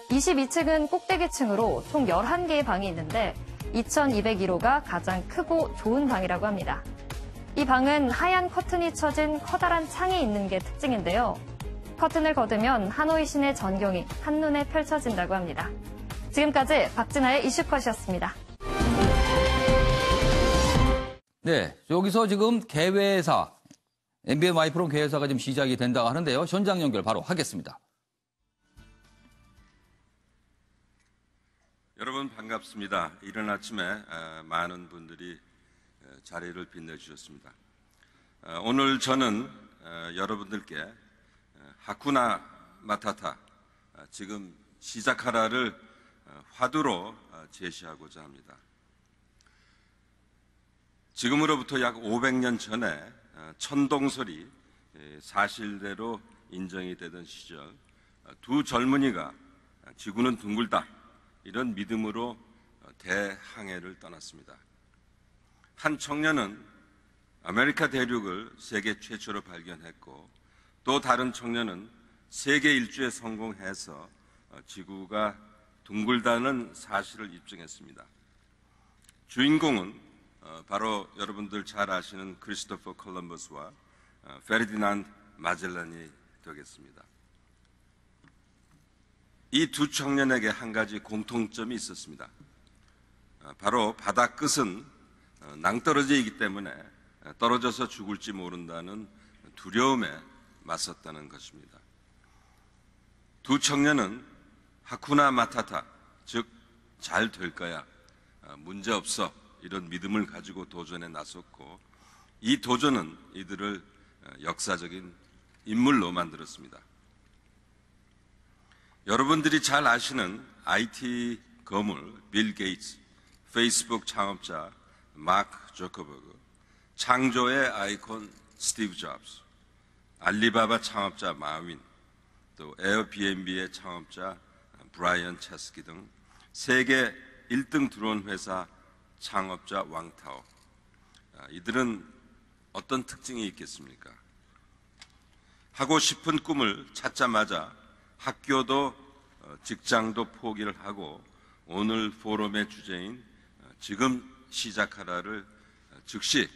22층은 꼭대기층으로 총 11개의 방이 있는데 2201호가 가장 크고 좋은 방이라고 합니다. 이 방은 하얀 커튼이 쳐진 커다란 창이 있는 게 특징인데요. 커튼을 걷으면 하노이 시내 전경이 한눈에 펼쳐진다고 합니다. 지금까지 박진아의 이슈컷이었습니다. 네, 여기서 지금 개회사, MBN 와이프론 개회사가 지금 시작이 된다고 하는데요. 현장 연결 바로 하겠습니다. 여러분 반갑습니다. 이른 아침에 많은 분들이 자리를 빛내주셨습니다. 오늘 저는 여러분들께 하쿠나 마타타, 지금 시작하라를 화두로 제시하고자 합니다. 지금으로부터 약 500년 전에 천동설이 사실대로 인정이 되던 시절 두 젊은이가 지구는 둥글다 이런 믿음으로 대항해를 떠났습니다. 한 청년은 아메리카 대륙을 세계 최초로 발견했고 또 다른 청년은 세계 일주에 성공해서 지구가 둥글다는 사실을 입증했습니다. 주인공은 바로 여러분들 잘 아시는 크리스토퍼 콜럼버스와 페르디난드 마젤란이 되겠습니다. 이 두 청년에게 한 가지 공통점이 있었습니다. 바로 바다 끝은 낭떠러지이기 때문에 떨어져서 죽을지 모른다는 두려움에 맞섰다는 것입니다. 두 청년은 하쿠나 마타타, 즉 잘 될 거야, 문제없어 이런 믿음을 가지고 도전에 나섰고 이 도전은 이들을 역사적인 인물로 만들었습니다. 여러분들이 잘 아시는 IT 거물 빌 게이츠, 페이스북 창업자 마크 저커버그, 창조의 아이콘 스티브 잡스, 알리바바 창업자 마윈, 또 에어비앤비의 창업자 브라이언 체스키 등 세계 1등 드론 회사 창업자 왕타오. 이들은 어떤 특징이 있겠습니까? 하고 싶은 꿈을 찾자마자 학교도 직장도 포기를 하고 오늘 포럼의 주제인 지금 시작하라를 즉시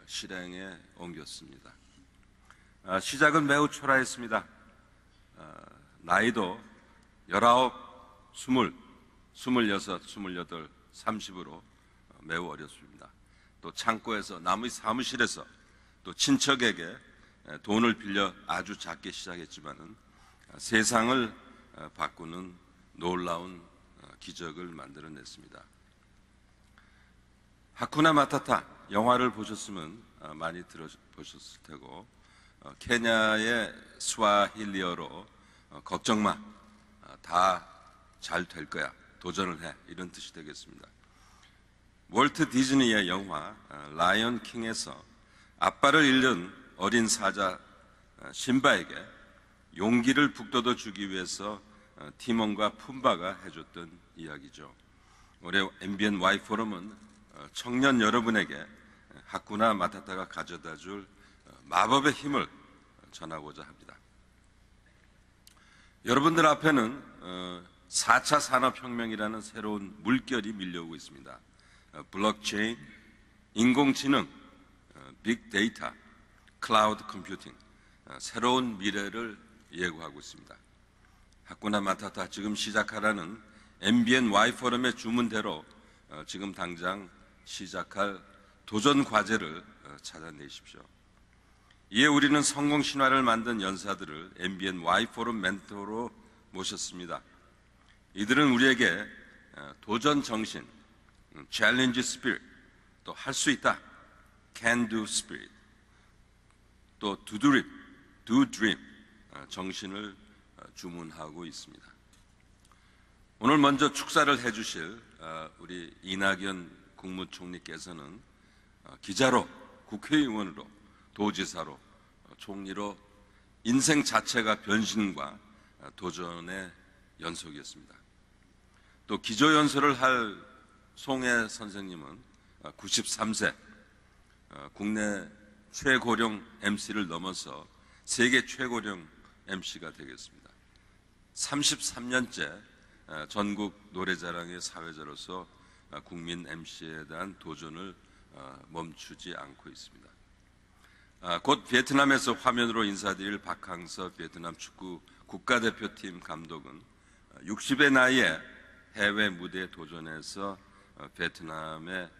실행에 옮겼습니다. 시작은 매우 초라했습니다. 나이도 19, 20, 26, 28, 30으로 매우 어렸습니다. 또 창고에서 남의 사무실에서 또 친척에게 돈을 빌려 아주 작게 시작했지만은 세상을 바꾸는 놀라운 기적을 만들어냈습니다. 하쿠나 마타타 영화를 보셨으면 많이 들어보셨을 테고 케냐의 스와힐리어로 걱정 마, 다 잘 될 거야, 도전을 해, 이런 뜻이 되겠습니다. 월트 디즈니의 영화 라이언 킹에서 아빠를 잃는 어린 사자 심바에게 용기를 북돋워 주기 위해서 티몬과 푼바가 해줬던 이야기죠. 올해 MBN Y 포럼은 청년 여러분에게 하쿠나 마타타가 가져다줄 마법의 힘을 전하고자 합니다. 여러분들 앞에는 4차 산업혁명이라는 새로운 물결이 밀려오고 있습니다. 블록체인, 인공지능, 빅데이터, 클라우드 컴퓨팅, 새로운 미래를 예고하고 있습니다. 하쿠나 마타타 지금 시작하라는 MBN Y 포럼의 주문대로 지금 당장 시작할 도전 과제를 찾아내십시오. 이에 우리는 성공 신화를 만든 연사들을 MBN Y 포럼 멘토로 모셨습니다. 이들은 우리에게 도전 정신, 챌린지 스피릿, 또 할 수 있다, can do 스피릿, 또 do dream 정신을 주문하고 있습니다. 오늘 먼저 축사를 해주실 우리 이낙연 국무총리께서는 기자로, 국회의원으로, 도지사로, 총리로 인생 자체가 변신과 도전의 연속이었습니다. 또 기조연설을 할 송혜 선생님은 93세, 국내 최고령 MC를 넘어서 세계 최고령 MC가 되겠습니다. 33년째 전국 노래자랑의 사회자로서 국민 MC에 대한 도전을 멈추지 않고 있습니다. 곧 베트남에서 화면으로 인사드릴 박항서 베트남 축구 국가대표팀 감독은 60의 나이에 해외 무대에 도전해서 베트남의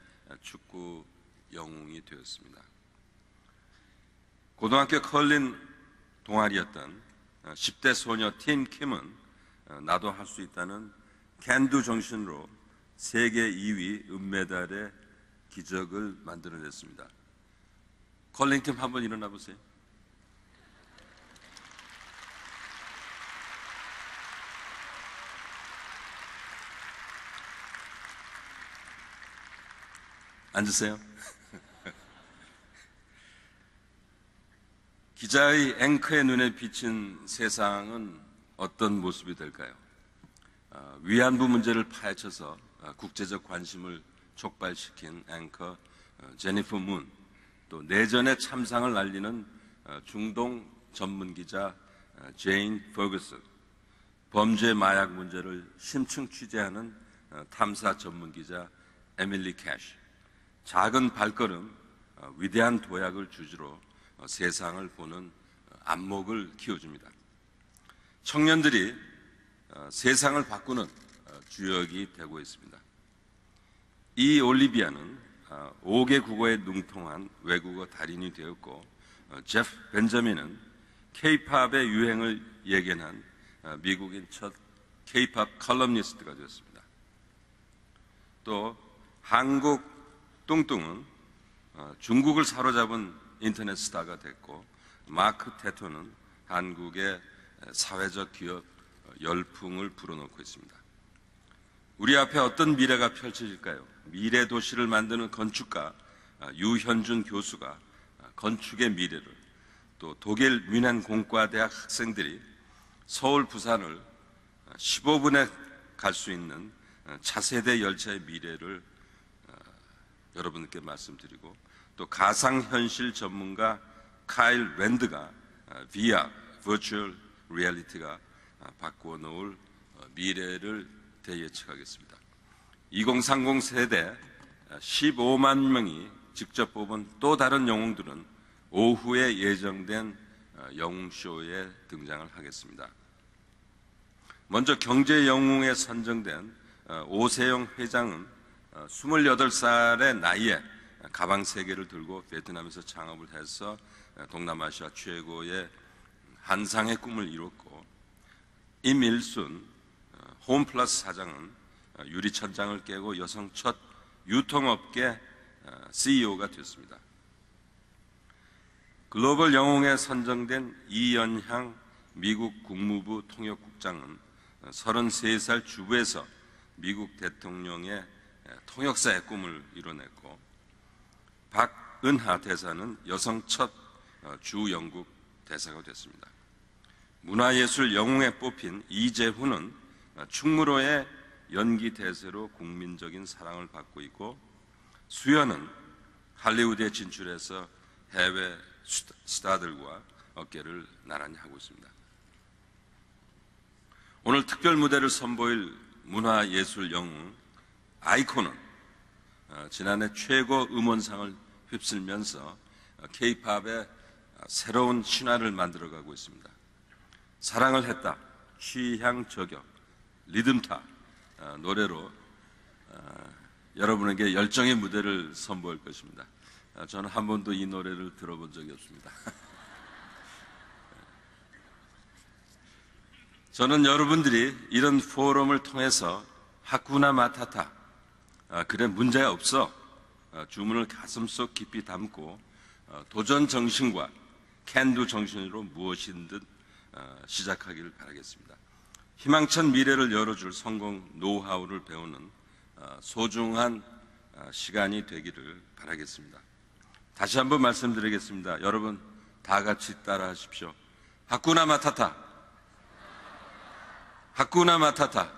축구 영웅이 되었습니다. 고등학교 컬링 동아리였던 10대 소녀 팀 킴은 나도 할 수 있다는 캔두 정신으로 세계 2위 은메달의 기적을 만들어냈습니다. 컬링팀 한번 일어나 보세요. 앉으세요. 기자의 앵커의 눈에 비친 세상은 어떤 모습이 될까요? 위안부 문제를 파헤쳐서 국제적 관심을 촉발시킨 앵커 제니퍼 문, 또 내전의 참상을 알리는 중동 전문 기자 제인 퍼거슨, 범죄 마약 문제를 심층 취재하는 탐사 전문 기자 에밀리 캐시, 작은 발걸음, 위대한 도약을 주제로 세상을 보는 안목을 키워줍니다. 청년들이 세상을 바꾸는 주역이 되고 있습니다. 이 올리비아는 5개 국어에 능통한 외국어 달인이 되었고, 제프 벤저민은 K-팝의 유행을 예견한 미국인 첫 K-팝 컬럼니스트가 되었습니다. 또 한국 뚱뚱은 중국을 사로잡은 인터넷 스타가 됐고, 마크 테토는 한국의 사회적 기업 열풍을 불어넣고 있습니다. 우리 앞에 어떤 미래가 펼쳐질까요? 미래 도시를 만드는 건축가 유현준 교수가 건축의 미래를, 또 독일 뮌헨 공과대학 학생들이 서울, 부산을 15분에 갈 수 있는 차세대 열차의 미래를 여러분께 말씀드리고, 또 가상현실 전문가 카일 랜드가 VR, Virtual Reality가 바꾸어 놓을 미래를 대예측하겠습니다. 2030 세대 15만 명이 직접 뽑은 또 다른 영웅들은 오후에 예정된 영웅쇼에 등장을 하겠습니다. 먼저 경제 영웅에 선정된 오세영 회장은 28살의 나이에 가방 3개를 들고 베트남에서 창업을 해서 동남아시아 최고의 한상의 꿈을 이뤘고, 임일순 홈플러스 사장은 유리천장을 깨고 여성 첫 유통업계 CEO가 됐습니다. 글로벌 영웅에 선정된 이연향 미국 국무부 통역국장은 33살 주부에서 미국 대통령의 통역사의 꿈을 이뤄냈고, 박은하 대사는 여성 첫 주영국 대사가 됐습니다. 문화예술 영웅에 뽑힌 이재훈은 충무로의 연기 대세로 국민적인 사랑을 받고 있고, 수연은 할리우드에 진출해서 해외 스타들과 어깨를 나란히 하고 있습니다. 오늘 특별 무대를 선보일 문화예술 영웅 아이콘은 지난해 최고 음원상을 휩쓸면서 K-팝의 새로운 신화를 만들어가고 있습니다. 사랑을 했다, 취향 저격, 리듬타 노래로 여러분에게 열정의 무대를 선보일 것입니다. 저는 한 번도 이 노래를 들어본 적이 없습니다. 저는 여러분들이 이런 포럼을 통해서 하쿠나 마타타, 그래 문제가 없어, 주문을 가슴속 깊이 담고 도전 정신과 캔두 정신으로 무엇이든 시작하기를 바라겠습니다. 희망찬 미래를 열어줄 성공 노하우를 배우는 소중한 시간이 되기를 바라겠습니다. 다시 한번 말씀드리겠습니다. 여러분 다 같이 따라 하십시오. 하쿠나 마타타. 하쿠나 마타타.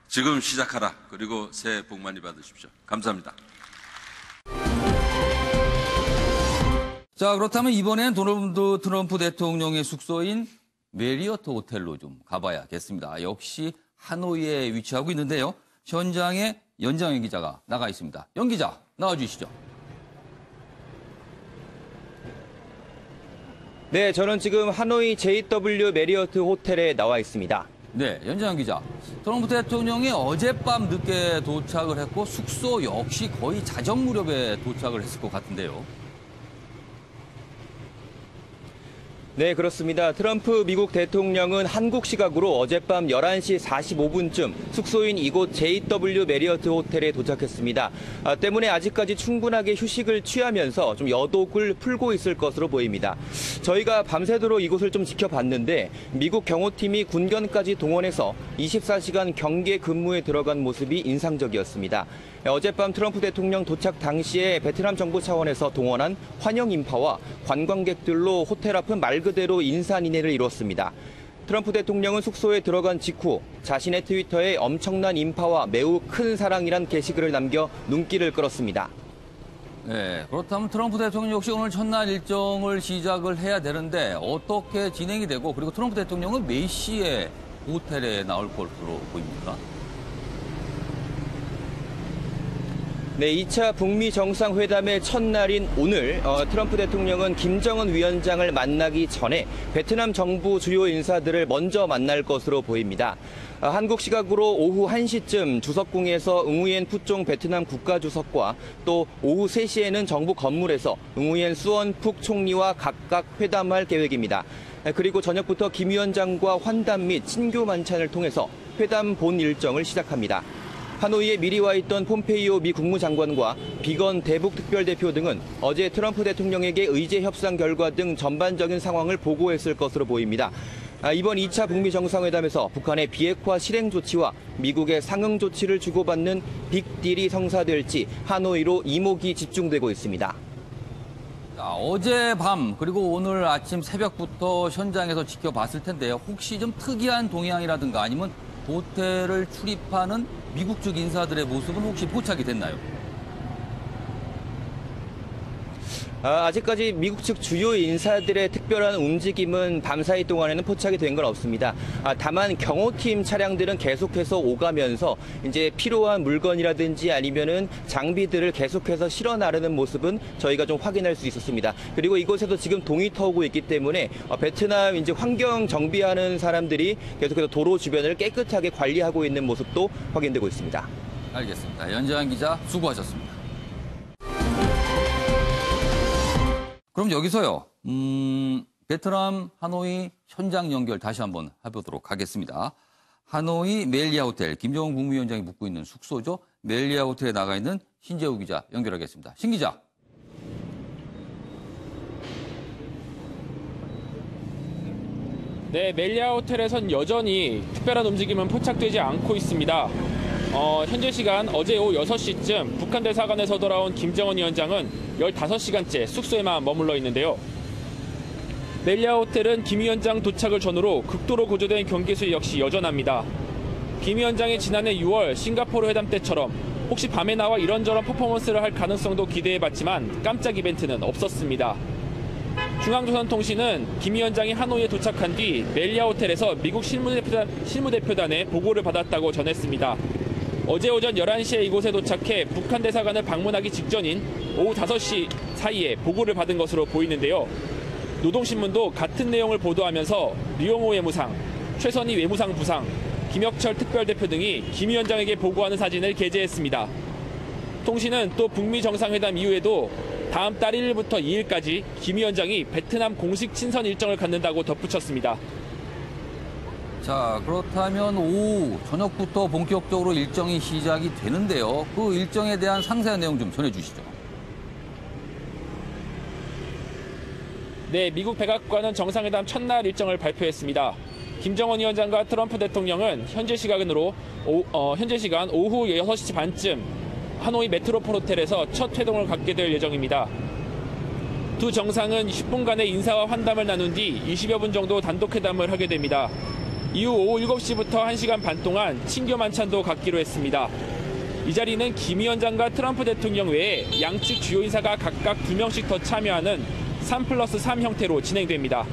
지금 시작하라. 그리고 새해 복 많이 받으십시오. 감사합니다. 자, 그렇다면 이번엔 도널드 트럼프 대통령의 숙소인 메리어트 호텔로 좀 가봐야겠습니다. 역시 하노이에 위치하고 있는데요. 현장에 연장현 기자가 나가 있습니다. 연 기자, 나와주시죠. 네, 저는 지금 하노이 JW 메리어트 호텔에 나와 있습니다. 네, 연장현 기자. 트럼프 대통령이 어젯밤 늦게 도착을 했고 숙소 역시 거의 자정 무렵에 도착을 했을 것 같은데요. 네, 그렇습니다. 트럼프 미국 대통령은 한국 시각으로 어젯밤 11시 45분쯤 숙소인 이곳 JW 메리어트 호텔에 도착했습니다. 때문에 아직까지 충분하게 휴식을 취하면서 좀 여독을 풀고 있을 것으로 보입니다. 저희가 밤새도록 이곳을 좀 지켜봤는데 미국 경호팀이 군견까지 동원해서 24시간 경계 근무에 들어간 모습이 인상적이었습니다. 어젯밤 트럼프 대통령 도착 당시에 베트남 정부 차원에서 동원한 환영 인파와 관광객들로 호텔 앞은 말 그대로 인산인해를 이뤘습니다. 트럼프 대통령은 숙소에 들어간 직후 자신의 트위터에 엄청난 인파와 매우 큰 사랑이란 게시글을 남겨 눈길을 끌었습니다. 네, 그렇다면 트럼프 대통령 역시 오늘 첫날 일정을 시작을 해야 되는데 어떻게 진행이 되고, 그리고 트럼프 대통령은 몇 시에 호텔에 나올 것으로 보입니까? 네, 2차 북미 정상회담의 첫날인 오늘 트럼프 대통령은 김정은 위원장을 만나기 전에 베트남 정부 주요 인사들을 먼저 만날 것으로 보입니다. 한국 시각으로 오후 1시쯤 주석궁에서 응우옌 푸종 베트남 국가주석과 또 오후 3시에는 정부 건물에서 응우옌 수언 푹 총리와 각각 회담할 계획입니다. 그리고 저녁부터 김 위원장과 환담 및 친교 만찬을 통해서 회담 본 일정을 시작합니다. 하노이에 미리 와 있던 폼페이오 미 국무장관과 비건 대북 특별대표 등은 어제 트럼프 대통령에게 의제 협상 결과 등 전반적인 상황을 보고했을 것으로 보입니다. 이번 2차 북미 정상회담에서 북한의 비핵화 실행 조치와 미국의 상응 조치를 주고받는 빅딜이 성사될지 하노이로 이목이 집중되고 있습니다. 어젯밤 그리고 오늘 아침 새벽부터 현장에서 지켜봤을 텐데요. 혹시 좀 특이한 동향이라든가 아니면 호텔을 출입하는 미국 측 인사들의 모습은 혹시 포착이 됐나요? 아직까지 미국 측 주요 인사들의 특별한 움직임은 밤사이 동안에는 포착이 된 건 없습니다. 다만 경호팀 차량들은 계속해서 오가면서 이제 필요한 물건이라든지 아니면은 장비들을 계속해서 실어 나르는 모습은 저희가 좀 확인할 수 있었습니다. 그리고 이곳에도 지금 동이 터오고 있기 때문에 베트남 이제 환경 정비하는 사람들이 계속해서 도로 주변을 깨끗하게 관리하고 있는 모습도 확인되고 있습니다. 알겠습니다. 연재환 기자 수고하셨습니다. 그럼 여기서요. 베트남 하노이 현장 연결 다시 한번 해보도록 하겠습니다. 하노이 멜리아 호텔 김정은 국무위원장이 묵고 있는 숙소죠. 멜리아 호텔에 나가 있는 신재우 기자 연결하겠습니다. 신 기자. 네, 멜리아 호텔에선 여전히 특별한 움직임은 포착되지 않고 있습니다. 현재 시간 어제 오후 6시쯤 북한 대사관에서 돌아온 김정은 위원장은 15시간째 숙소에만 머물러 있는데요. 멜리아 호텔은 김 위원장 도착을 전후로 극도로 고조된 경계수 역시 여전합니다. 김 위원장이 지난해 6월 싱가포르 회담 때처럼 혹시 밤에 나와 이런저런 퍼포먼스를 할 가능성도 기대해봤지만 깜짝 이벤트는 없었습니다. 중앙조선통신은 김 위원장이 하노이에 도착한 뒤 멜리아 호텔에서 미국 실무대표단의 보고를 받았다고 전했습니다. 어제 오전 11시에 이곳에 도착해 북한 대사관을 방문하기 직전인 오후 5시 사이에 보고를 받은 것으로 보이는데요. 노동신문도 같은 내용을 보도하면서 류용호 외무상, 최선희 외무상 부상, 김혁철 특별대표 등이 김 위원장에게 보고하는 사진을 게재했습니다. 통신은 또 북미 정상회담 이후에도 다음 달 1일부터 2일까지 김 위원장이 베트남 공식 친선 일정을 갖는다고 덧붙였습니다. 자, 그렇다면 오후 저녁부터 본격적으로 일정이 시작이 되는데요. 그 일정에 대한 상세한 내용 좀 전해주시죠. 네, 미국 백악관은 정상회담 첫날 일정을 발표했습니다. 김정은 위원장과 트럼프 대통령은 현재 시간 오후 6시 반쯤 하노이 메트로폴 호텔에서 첫 회동을 갖게 될 예정입니다. 두 정상은 10분간의 인사와 환담을 나눈 뒤 20여 분 정도 단독 회담을 하게 됩니다. 이후 오후 7시부터 1시간 반 동안 친교 만찬도 갖기로 했습니다. 이 자리는 김 위원장과 트럼프 대통령 외에 양측 주요 인사가 각각 2명씩 더 참여하는 3+3 형태로 진행됩니다.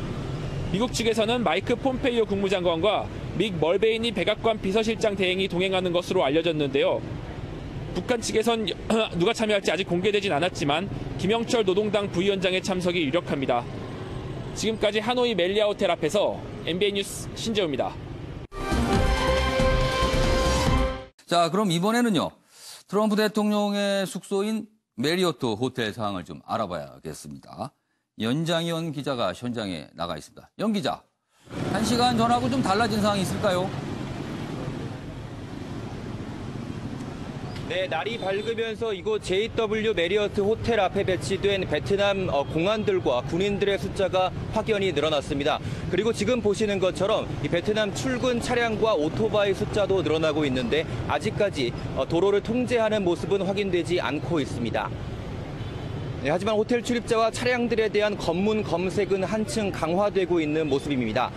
미국 측에서는 마이크 폼페이오 국무장관과 믹 멀베이니 백악관 비서실장 대행이 동행하는 것으로 알려졌는데요. 북한 측에선 누가 참여할지 아직 공개되진 않았지만 김영철 노동당 부위원장의 참석이 유력합니다. 지금까지 하노이 멜리아 호텔 앞에서 MBN 뉴스 신재우입니다. 자, 그럼 이번에는요. 트럼프 대통령의 숙소인 메리어트 호텔 상황을 좀 알아봐야겠습니다. 연장현 기자가 현장에 나가 있습니다. 연 기자, 1시간 전하고 좀 달라진 상황이 있을까요? 네, 날이 밝으면서 이곳 JW 메리어트 호텔 앞에 배치된 베트남 공안들과 군인들의 숫자가 확연히 늘어났습니다. 그리고 지금 보시는 것처럼 이 베트남 출근 차량과 오토바이 숫자도 늘어나고 있는데 아직까지 도로를 통제하는 모습은 확인되지 않고 있습니다. 네, 하지만 호텔 출입자와 차량들에 대한 검문 검색은 한층 강화되고 있는 모습입니다.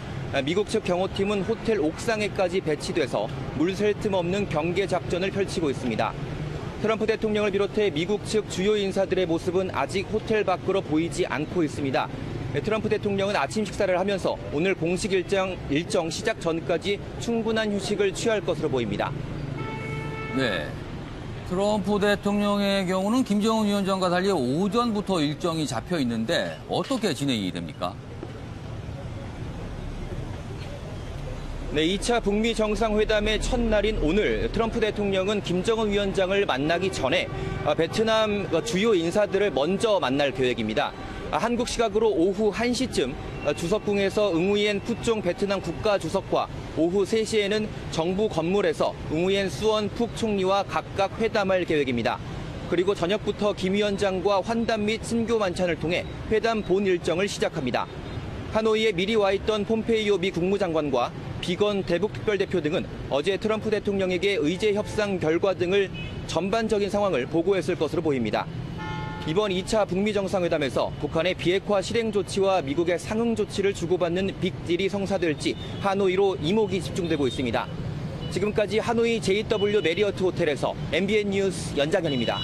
미국 측 경호팀은 호텔 옥상에까지 배치돼서 물 샐 틈 없는 경계 작전을 펼치고 있습니다. 트럼프 대통령을 비롯해 미국 측 주요 인사들의 모습은 아직 호텔 밖으로 보이지 않고 있습니다. 트럼프 대통령은 아침 식사를 하면서 오늘 공식 일정 시작 전까지 충분한 휴식을 취할 것으로 보입니다. 네. 트럼프 대통령의 경우는 김정은 위원장과 달리 오전부터 일정이 잡혀 있는데 어떻게 진행이 됩니까? 네, 2차 북미 정상회담의 첫날인 오늘 트럼프 대통령은 김정은 위원장을 만나기 전에 베트남 주요 인사들을 먼저 만날 계획입니다. 한국 시각으로 오후 1시쯤 주석궁에서 응우옌 푸종 베트남 국가주석과 오후 3시에는 정부 건물에서 응우옌 수언 푹 총리와 각각 회담할 계획입니다. 그리고 저녁부터 김 위원장과 환담 및 친교 만찬을 통해 회담 본 일정을 시작합니다. 하노이에 미리 와 있던 폼페이오 미 국무장관과 비건 대북 특별대표 등은 어제 트럼프 대통령에게 의제 협상 결과 등을 전반적인 상황을 보고했을 것으로 보입니다. 이번 2차 북미 정상회담에서 북한의 비핵화 실행 조치와 미국의 상응 조치를 주고받는 빅딜이 성사될지 하노이로 이목이 집중되고 있습니다. 지금까지 하노이 JW 메리어트 호텔에서 MBN 뉴스 연장현입니다.